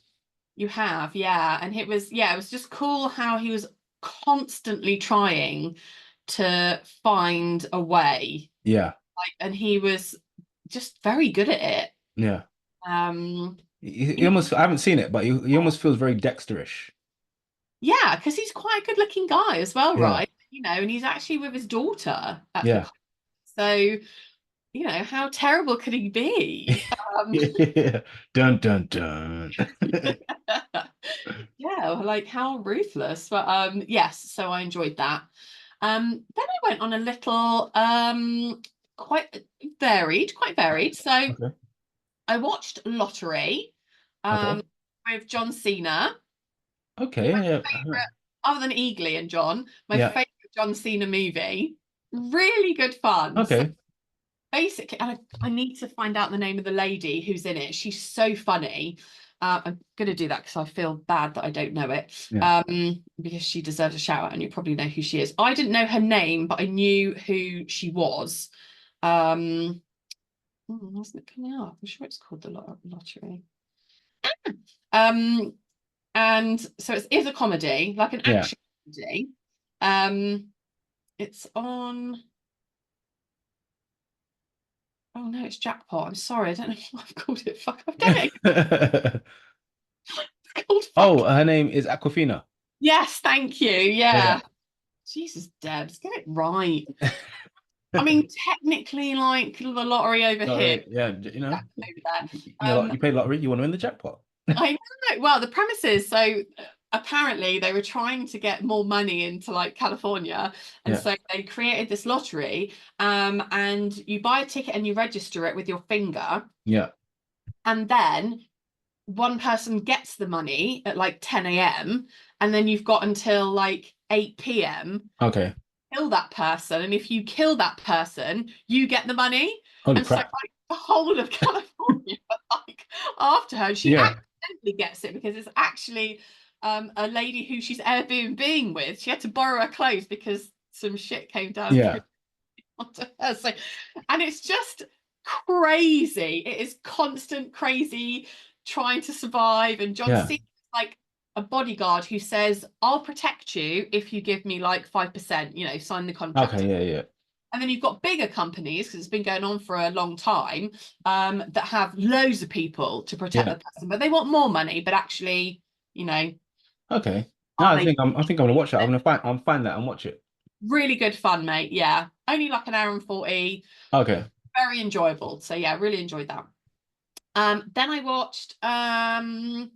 you have, yeah. And it was just cool how he was constantly trying to find a way. Yeah. Like, and he was just very good at it. Yeah. Um, He almost. I haven't seen it, but he almost feels very Dexterish. yeah, because he's quite a good-looking guy as well, Yeah. right? And he's actually with his daughter at the Yeah. time. So, how terrible could he be? Yeah. Dun dun dun. Yeah, like how ruthless. But yes, so I enjoyed that. Then I went on a little quite quite varied. So Okay. I watched Lottery Okay. with John Cena. Okay. Yeah. Yeah. Favorite, other than Eagly and John, my Yeah. favorite John Cena movie. Really good fun. So Okay. basically, I need to find out the name of the lady who's in it. She's so funny. I'm gonna do that because I feel bad that I don't know it. Yeah. Because she deserves a shout out, and you probably know who she is. I didn't know her name, but I knew who she was. Wasn't it coming up? I'm sure it's called the Lottery. Um, and so it is a comedy, like an Yeah. action comedy. Um, it's on. Oh no, it's Jackpot. I'm sorry, I don't know what I've called it. Fuck, I've done it. It's called Oh, fuck. her name is Aquafina. Yes, thank you. Yeah. Yeah. Jesus, Debs, get it right. I mean, technically, like the lottery over here, Lottery, yeah, you know, over there. you play lottery, you want to win the jackpot. I know. Well, the premise is so apparently they were trying to get more money into like California, and Yeah. so they created this lottery. And you buy a ticket and you register it with your finger, Yeah. and then one person gets the money at like 10 a.m. and then you've got until like 8 p.m. Okay. kill that person, and if you kill that person you get the money. Holy And so crap. like the whole of California like after her, she Yeah. accidentally gets it because it's actually a lady who she's Airbnb with. She had to borrow her clothes because some shit came down Yeah. onto her. So, and it's just crazy. It is constant crazy trying to survive. And John Yeah. Cena is like a bodyguard who says, "I'll protect you if you give me like 5%, sign the contract." Okay. Yeah. Yeah. And then you've got bigger companies, because it's been going on for a long time, that have loads of people to protect Yeah. the person, but they want more money, but actually, you know, Okay. No, are they I think I'm gonna watch that. I'm find that and watch it. really good fun, mate? Yeah. Only like an hour and 40. Okay. Very enjoyable. So yeah, really enjoyed that. Then I watched oh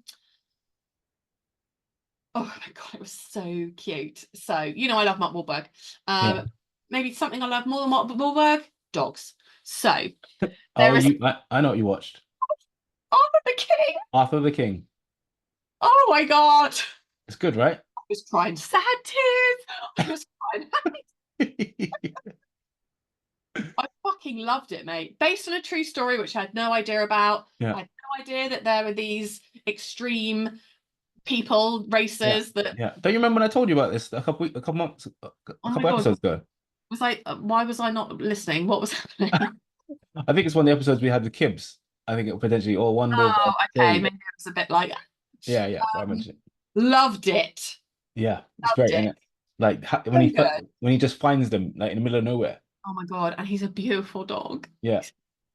my God, it was so cute. So, I love Mark Wahlberg. Yeah. Maybe something I love more than Mark Wahlberg, dogs. So Oh, there is I know what you watched. Arthur the King. Arthur the King. Oh my God. It's good, right? I was crying sad tears. I was crying. I fucking loved it, mate. Based on a true story, which I had no idea about. I Yeah. had no idea that there were these extreme people, Yeah. racers that. Yeah. Don't you remember when I told you about this a couple months, a Oh my couple God. episodes ago? Was like, why was I not listening? What was happening? I think it's one of the episodes we had with Kibbs. I think it potentially, or one with Oh, okay. Dave. Maybe it was a bit like. Yeah, I mentioned it. Loved it. Yeah, it's Loved great, it. isn't it? Like So good. when he just finds them like in the middle of nowhere. Oh my God. And he's a beautiful dog. Yeah,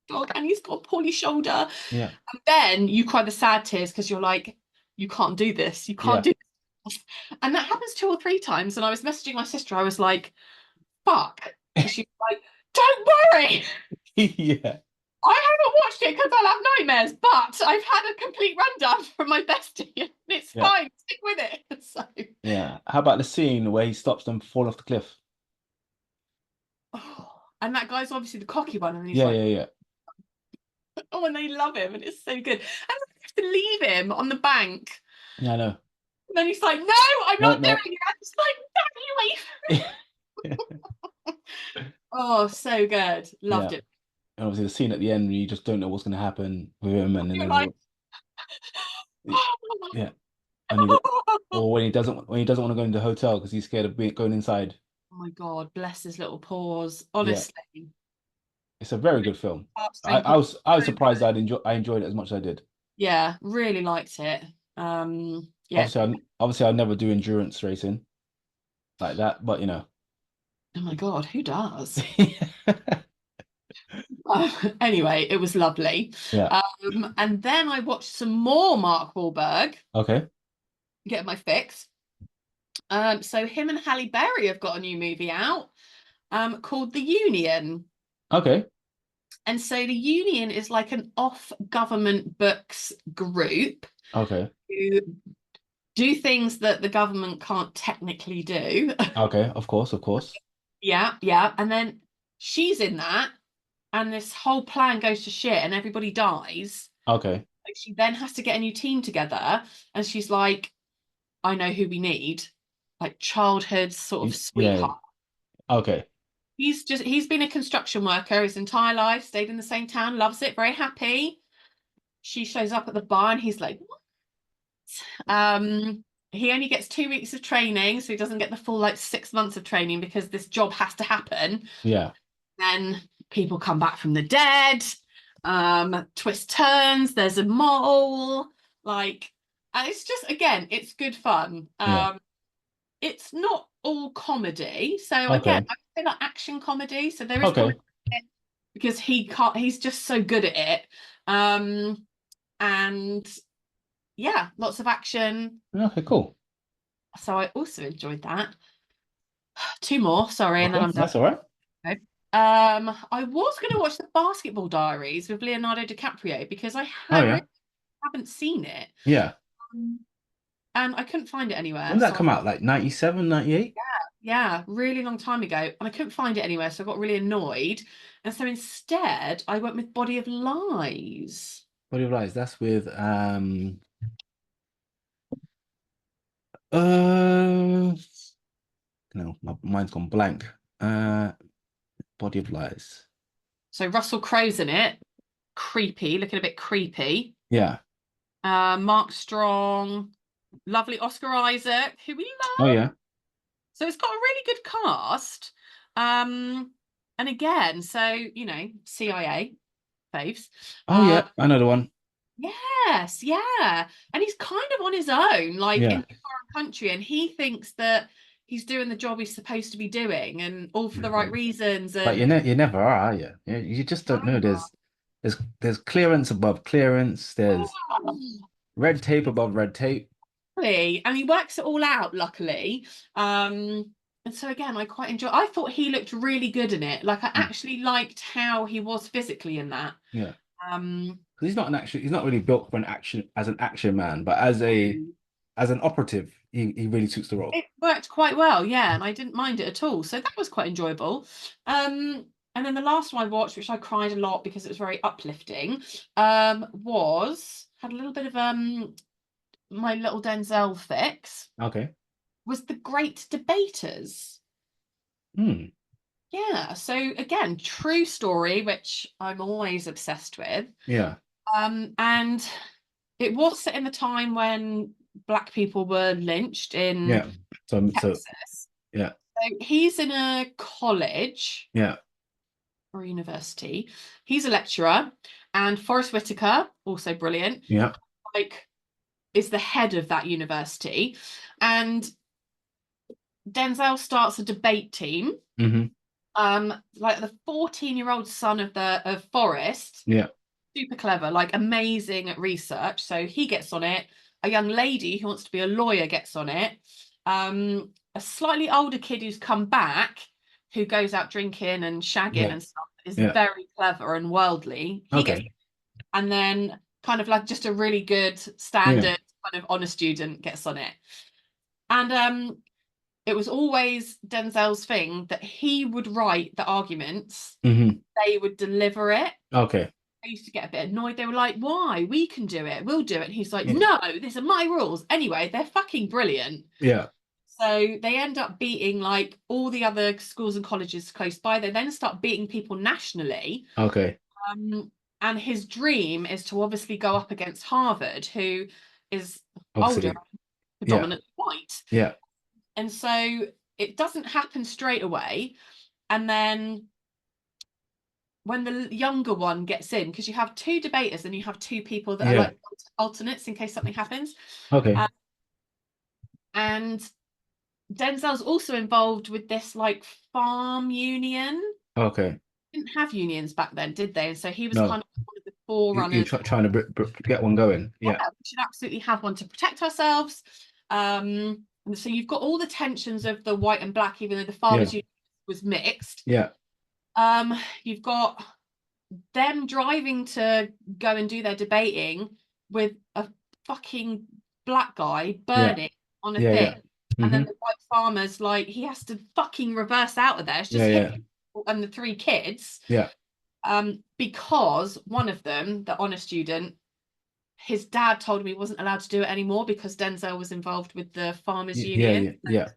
Dog, and he's got a poorly shoulder. yeah, And then you cry the sad tears because you're like, you can't do this. You can't yeah, do this. And that happens 2 or 3 times. And I was messaging my sister. I was like, fuck. And she was like, don't worry. yeah, I haven't watched it because I'll have nightmares, but I've had a complete rundown from my bestie and it's yeah, fine. Stick with it. So, yeah. How about the scene where he stops them fall off the cliff? oh, and that guy's obviously the cocky one. And he's Yeah, like, yeah, yeah. oh, and they love him. And it's so good. And they have to leave him on the bank. Yeah, I know. And then he's like, no, I'm No, not doing no. it. I'm just like, damn you, Eve. Oh, so good. Loved Yeah. it. And obviously the scene at the end, you just don't know what's going to happen with him, and then You're like, yeah, or when he doesn't want to go into the hotel because he's scared of going inside. oh my God, bless his little paws. Yeah, Honestly. it's a very good film. Heartstring I was so surprised good. I enjoyed it as much as I did. Yeah, really liked it. Yeah. Obviously I never do endurance racing like that, but Oh my God, who does? Anyway, it was lovely. Yeah. And then I watched some more Mark Wahlberg, Okay. get my fix. So him and Halle Berry have got a new movie out, called The Union. Okay. And so The Union is like an off-government books group Okay. who do things that the government can't technically do. Okay. Of course. Of course. Yeah, yeah. And then she's in that, and this whole plan goes to shit, and everybody dies. Okay. Like, she then has to get a new team together, and she's like, I know who we need, like childhood sort of Yeah. sweetheart. Okay. He's been a construction worker his entire life, stayed in the same town, loves it, very happy. She shows up at the bar and he's like, what? He only gets 2 weeks of training, so he doesn't get the full like 6 months of training because this job has to happen. Yeah. Then people come back from the dead, twist turns, there's a mole, like, and it's just, again, it's good fun. Yeah. It's not all comedy, so again, Okay. I would say like action comedy, so there is Okay. comedy because he's just so good at it. And yeah, lots of action. Okay. Cool. So I also enjoyed that. Two more, sorry, and then Okay. I'm done. That's all right. Okay. I was going to watch the Basketball Diaries with Leonardo DiCaprio because I Oh yeah. haven't seen it. Yeah. And I couldn't find it anywhere. When did that come out? Like 97, 98? Yeah, really long time ago. And I couldn't find it anywhere, so I got really annoyed. And so instead, I went with Body of Lies. Body of Lies. That's with no, my mind's gone blank. Body of Lies. So Russell Crowe's in it. Creepy, looking a bit creepy. Yeah. Mark Strong, lovely Oscar Isaac, who we love. Oh yeah. So it's got a really good cast. And again, so CIA faves. Oh yeah, I know the one. Yes, yeah. And he's kind of on his own, like in a foreign country, and he thinks that he's doing the job he's supposed to be doing and all for the right reasons. But you never are you? You just don't know. There's clearance above clearance, there's red tape above red tape. And he works it all out, luckily. And so again, I thought he looked really good in it. Like I actually liked how he was physically in that. Yeah. Because he's not really built for as an action man, but as an operative, he really suits the role. It worked quite well, yeah, and I didn't mind it at all. So that was quite enjoyable. And then the last one I watched, which I cried a lot because it was very uplifting, had a little bit of my little Denzel fix. Okay. Was The Great Debaters. Yeah, so again, true story, which I'm always obsessed with. Yeah. And it was set in the time when Black people were lynched in Texas. Yeah. So he's in a college. Yeah. Or university. He's a lecturer, and Forrest Whitaker, also brilliant. Yeah. Like is the head of that university, and Denzel starts a debate team. Like the 14-year-old son of Forrest. Yeah. Super clever, like amazing at research. So he gets on it. A young lady who wants to be a lawyer gets on it. A slightly older kid who's come back, who goes out drinking and shagging and stuff, is very clever and worldly. He gets, and then kind of like just a really good standard kind of honest student gets on it. And it was always Denzel's thing that he would write the arguments, they would deliver it. Okay. I used to get a bit annoyed. They were like, why? We can do it. We'll do it. And he's like, no, these are my rules. Anyway, they're fucking brilliant. Yeah. So they end up beating like all the other schools and colleges close by. They then start beating people nationally. Okay. And his dream is to obviously go up against Harvard, who is obviously older, predominantly white. Yeah. And so it doesn't happen straight away. And then when the younger one gets in, because you have two debaters and you have two people that are like alternates in case something happens. Okay. And Denzel's also involved with this like farm union. Okay. Didn't have unions back then, did they? And so he was kind of one of the forerunners. You're trying to get one going. Yeah. We should absolutely have one to protect ourselves. And so you've got all the tensions of the white and black, even though the farmers union was mixed. Yeah. You've got them driving to go and do their debating with a fucking black guy burning on a thing. And then the white farmer's like, he has to fucking reverse out of there. It's just him and the three kids. Yeah. Because one of them, the honor student, his dad told him he wasn't allowed to do it anymore because Denzel was involved with the farmers union. Yeah.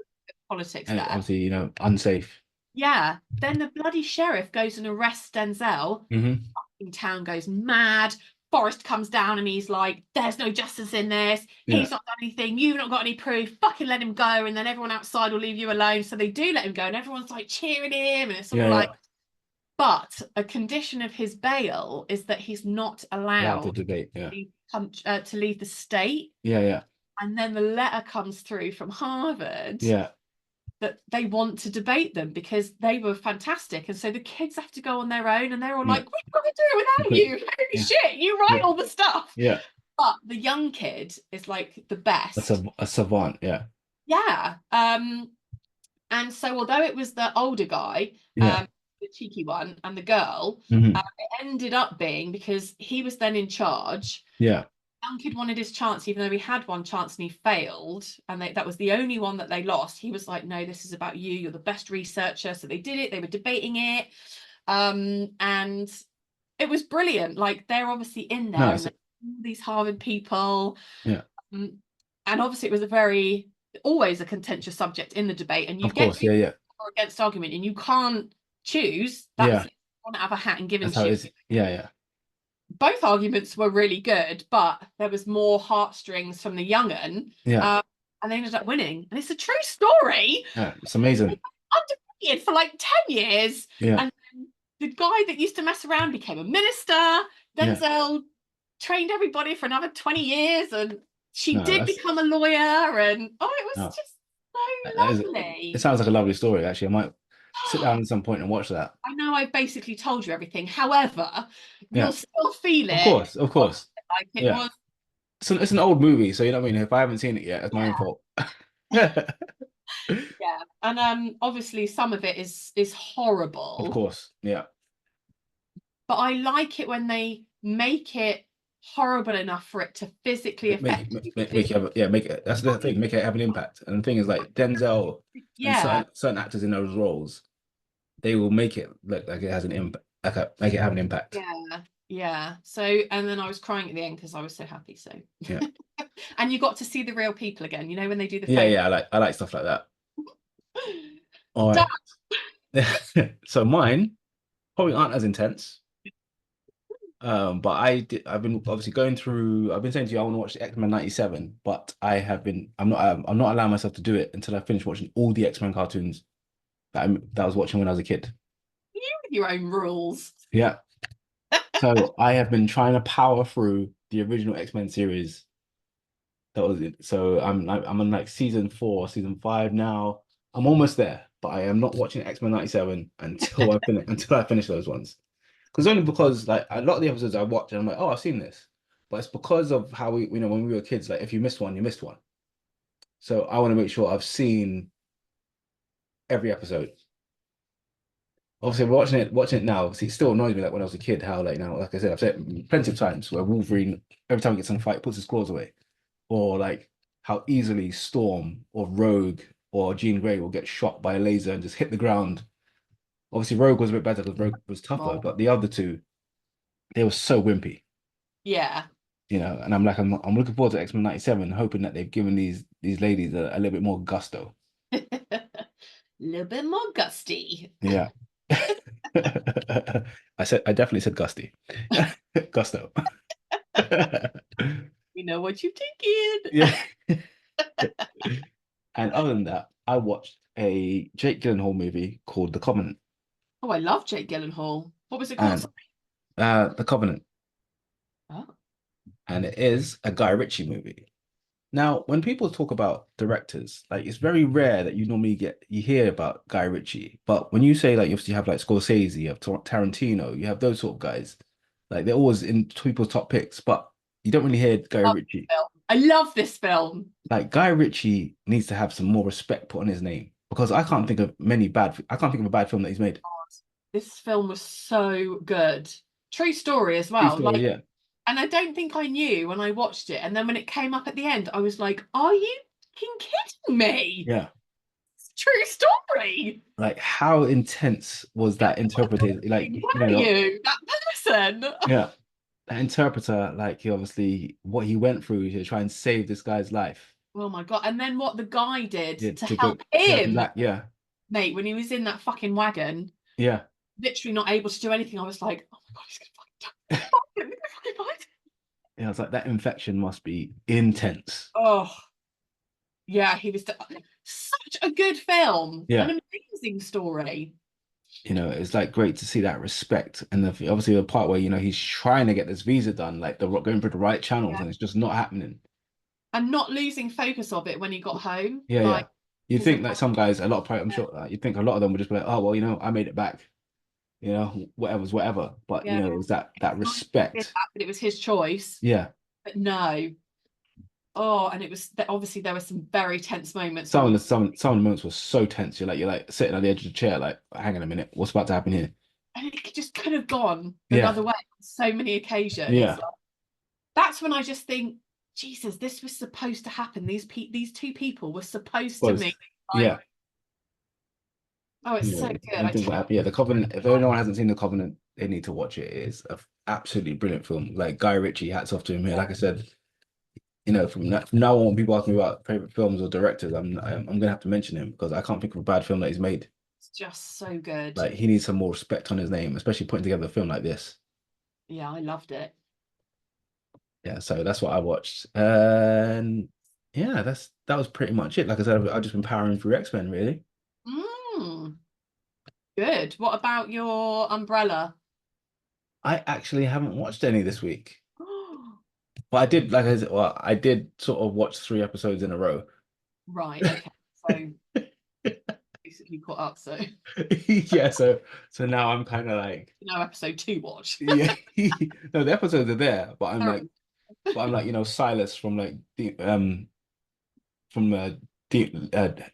Politics and there. Obviously, unsafe. Yeah. Then the bloody sheriff goes and arrests Denzel. Fucking town goes mad. Forrest comes down and he's like, there's no justice in this. He's not done anything. You've not got any proof. Fucking let him go. And then everyone outside will leave you alone. So they do let him go. And everyone's like cheering him. And it's all like, but a condition of his bail is that he's not allowed to debate. To leave the state. Yeah. And then the letter comes through from Harvard. Yeah. That they want to debate them because they were fantastic, and so the kids have to go on their own, and they're all like, "We've got to do it without you. Holy shit, you write all the stuff." Yeah. But the young kid is like the best. A savant. Yeah. Yeah. And so although it was the older guy, the cheeky one, and the girl, it ended up being because he was then in charge. Yeah. Young kid wanted his chance, even though he had one chance and he failed, and that was the only one that they lost. He was like, no, this is about you, you're the best researcher. So they did it, they were debating it, and it was brilliant. Like, they're obviously in there, and all these Harvard people, and obviously it was always a contentious subject in the debate, and you get or against argument, and you can't choose. That's one out of a hat and given to you. Both arguments were really good, but there was more heartstrings from the young'un. And they ended up winning. And it's a true story. Yeah, it's amazing. Undefeated for like 10 years. Yeah. And the guy that used to mess around became a minister. Denzel trained everybody for another 20 years. And she did become a lawyer. And it was just so lovely. It sounds like a lovely story, actually. I might sit down at some point and watch that. I know I basically told you everything. However, you'll still feel it. Of course. Like it was. So it's an old movie, so you know what I mean? If I haven't seen it yet, it's my own fault. And obviously some of it is horrible. Of course, yeah. But I like it when they make it horrible enough for it to physically affect make it. That's the thing. Make it have an impact. And the thing is, like Denzel, and certain actors in those roles, they will make it look like it has an impact. Make it have an impact. Yeah. So, and then I was crying at the end because I was so happy. So, and you got to see the real people again. You know when they do the I like stuff like that. All right. So mine probably aren't as intense. But I've been obviously going through. I've been saying to you I want to watch the X-Men '97, but I'm not allowing myself to do it until I finish watching all the X-Men cartoons that I was watching when I was a kid. You with your own rules. Yeah. So I have been trying to power through the original X-Men series That was it. So I'm on like season 4, season 5 now. I'm almost there, but I am not watching X-Men 97 until I finish those ones. Because only because like a lot of the episodes I watch and I'm like, oh, I've seen this. But it's because of how we, when we were kids, like if you missed one, you missed one. So I want to make sure I've seen every episode. Obviously, watching it now. See, it still annoys me like when I was a kid, how like now, like I said, I've said plenty of times where Wolverine, every time he gets in a fight, puts his claws away. Or like how easily Storm or Rogue or Jean Grey will get shot by a laser and just hit the ground. Obviously, Rogue was a bit better because Rogue was tougher, Oh, but the other two, they were so wimpy. yeah. And I'm looking forward to X-Men 97, hoping that they've given these ladies a little bit more gusto. A little bit more gusty. Yeah. I definitely said gusty. Gusto. You know what you're thinking. Yeah. And other than that, I watched a Jake Gyllenhaal movie called The Covenant. Oh, I love Jake Gyllenhaal. What was it called? And The Covenant. Oh, And it is a Guy Ritchie movie. Now, when people talk about directors, like it's very rare that you hear about Guy Ritchie. But when you say like you have like Scorsese, you have Tarantino, you have those sort of guys, like they're always in people's top picks, but you don't really hear Guy love Ritchie. this film. I love this film. Like Guy Ritchie needs to have some more respect put on his name because I can't think of a bad film that he's made. This film was so good. True story as True well. story, yeah. And I don't think I knew when I watched it. And then when it came up at the end, I was like, are you fucking kidding me? Yeah. It's a true story. Like how intense was that interpreted? Like, Were you that person? yeah. That interpreter, like he obviously what he went through to try and save this guy's life. Oh my God. And then what the guy did Yeah, to to go help to help him him, back. Yeah. mate, when he was in that fucking wagon, Yeah. literally not able to do anything. I was like, oh my God, he's gonna fucking die. Yeah, it's like that infection must be intense. Oh, yeah, such a good film. Yeah. An amazing story. It's like great to see that respect. And obviously the part where, he's trying to get this visa done, like going through the right channels Yeah. and it's just not happening. And not losing focus of it when he got home. Yeah, yeah. Like You his think like some guys, I'm sure you'd think a lot of them would just be like, oh, well, I made it back, whatever's whatever. But, yeah. It was that respect. But it was his choice. Yeah. But no. Oh, and it was obviously there were some very tense moments. Some of the moments were so tense. You're like sitting on the edge of the chair, like, hang on a minute, what's about to happen here? And it just could have gone Yeah. another way on so many occasions. Yeah. That's when I just think, Jesus, this was supposed to happen. These two people were supposed to meet. Yeah. Oh, it's so good. Yeah, The Covenant. If anyone hasn't seen The Covenant, they need to watch it. It is an absolutely brilliant film. Like Guy Ritchie, hats off to him here. Like I said, from now on, when people ask me about favorite films or directors, I'm gonna have to mention him because I can't think of a bad film that he's made. It's just so good. Like he needs some more respect on his name, especially putting together a film like this. Yeah, I loved it. Yeah, so that's what I watched. And yeah, that was pretty much it. Like I said, I've just been powering through X-Men, really. Good. What about your Umbrella? I actually haven't watched any this week. But I did, like I said, I did sort of watch 3 episodes in a row. Right, okay. So basically caught up, so yeah, so now I'm kind of like episode 2 watch. Yeah. No, the episodes are there, but I'm like Silas from like the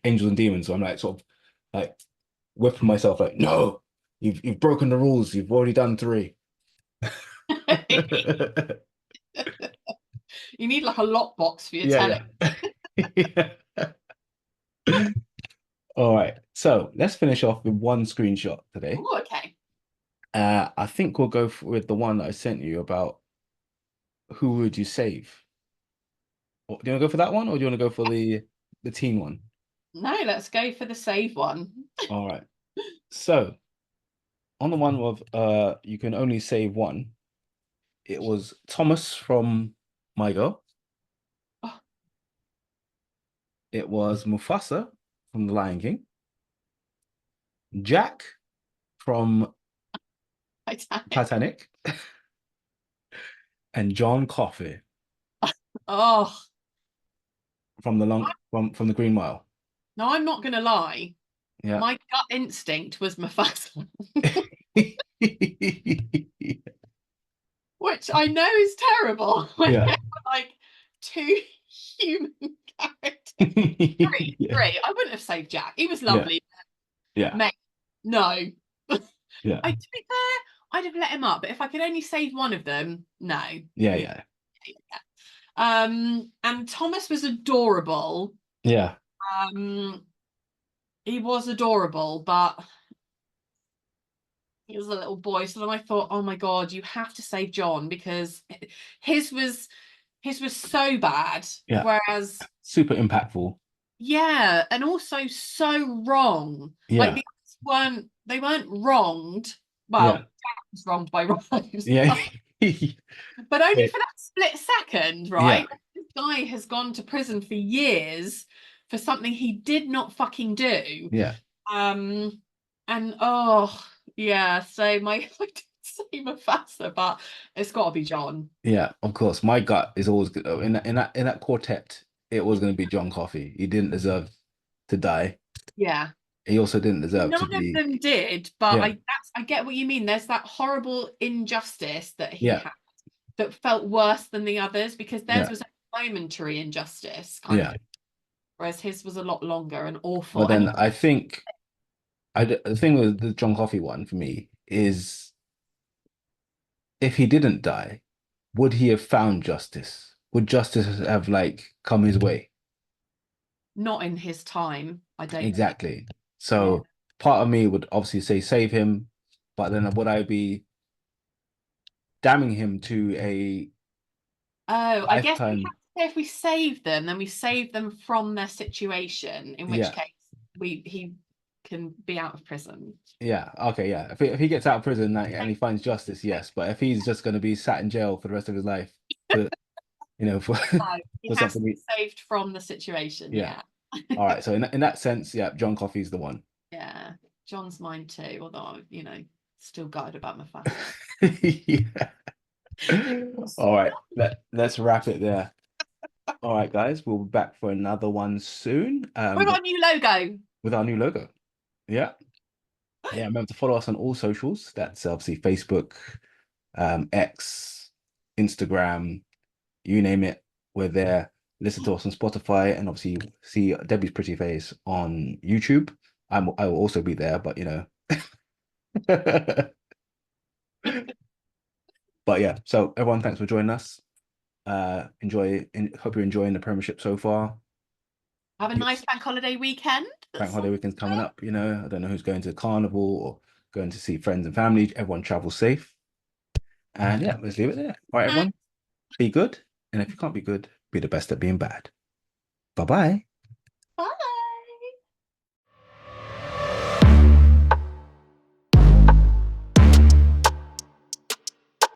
Angels and Demons. So I'm like sort of like whipping myself like, no, you've broken the rules. You've already done 3. You need like a lockbox for your telly. Yeah. All right. So let's finish off with one screenshot today. Oh, okay. I think we'll go with the one that I sent you about who would you save? Do you want to go for that one or do you want to go for the teen one? No, let's go for the save one. All right. So on the one of you can only save one, it was Thomas from My Girl. Oh. It was Mufasa from The Lion King. Jack from Titanic. And John Coffey. Oh, from the Green Mile. No, I'm not gonna lie. Yeah. My gut instinct was Mufasa. Which I know is terrible. Yeah. Like 2 human characters. Three. I wouldn't have saved Jack. He was lovely. Yeah. Mate, no. Yeah. To be fair, I'd have let him up, but if I could only save one of them, no. Yeah. And Thomas was adorable. Yeah. He was adorable, but he was a little boy. So then I thought, oh my God, you have to save John because his was so bad. Yeah. Whereas super impactful. Yeah, and also so wrong. Yeah. Like they weren't wronged. Well, Jack was wronged by Rose. Yeah. But only for that split second, right? Yeah. This guy has gone to prison for years for something he did not fucking do. Yeah. And oh yeah, so I did say Mufasa, but it's got to be John. Yeah, of course. My gut is always good. In that quartet, it was going to be John Coffey. He didn't deserve to die. Yeah. He also didn't deserve to be. None of them did, but I get what you mean. There's that horrible injustice that he had that felt worse than the others because theirs was a momentary injustice, kind of, whereas his was a lot longer and awful. But then I think the thing with the John Coffey one for me is if he didn't die, would he have found justice? Would justice have like come his way? Not in his time, I don't exactly. So part of me would obviously say save him, but then would I be damning him to a I guess we have to say if we save them, then we save them from their situation, in which case he can be out of prison. Yeah, okay, yeah. If he gets out of prison and he finds justice, yes. But if he's just going to be sat in jail for the rest of his life, for he has to be saved from the situation. Yeah. All right. So in that sense, John Coffey's the one. Yeah, John's mine too. Although still gutted about my family. All right. Let's wrap it there. All right, guys. We'll be back for another one soon. With our new logo. With our new logo. Yeah. Yeah. Remember to follow us on all socials. That's obviously Facebook, X, Instagram, you name it. We're there. Listen to us on Spotify, and obviously see Debbie's pretty face on YouTube. I will also be there, but But yeah, so everyone, thanks for joining us. Hope you're enjoying the Premiership so far. Have a nice bank holiday weekend. Bank holiday weekend's coming up. I don't know who's going to the carnival or going to see friends and family. Everyone travel safe. And let's leave it there. All right, everyone, be good. And if you can't be good, be the best at being bad. Bye-bye. Bye.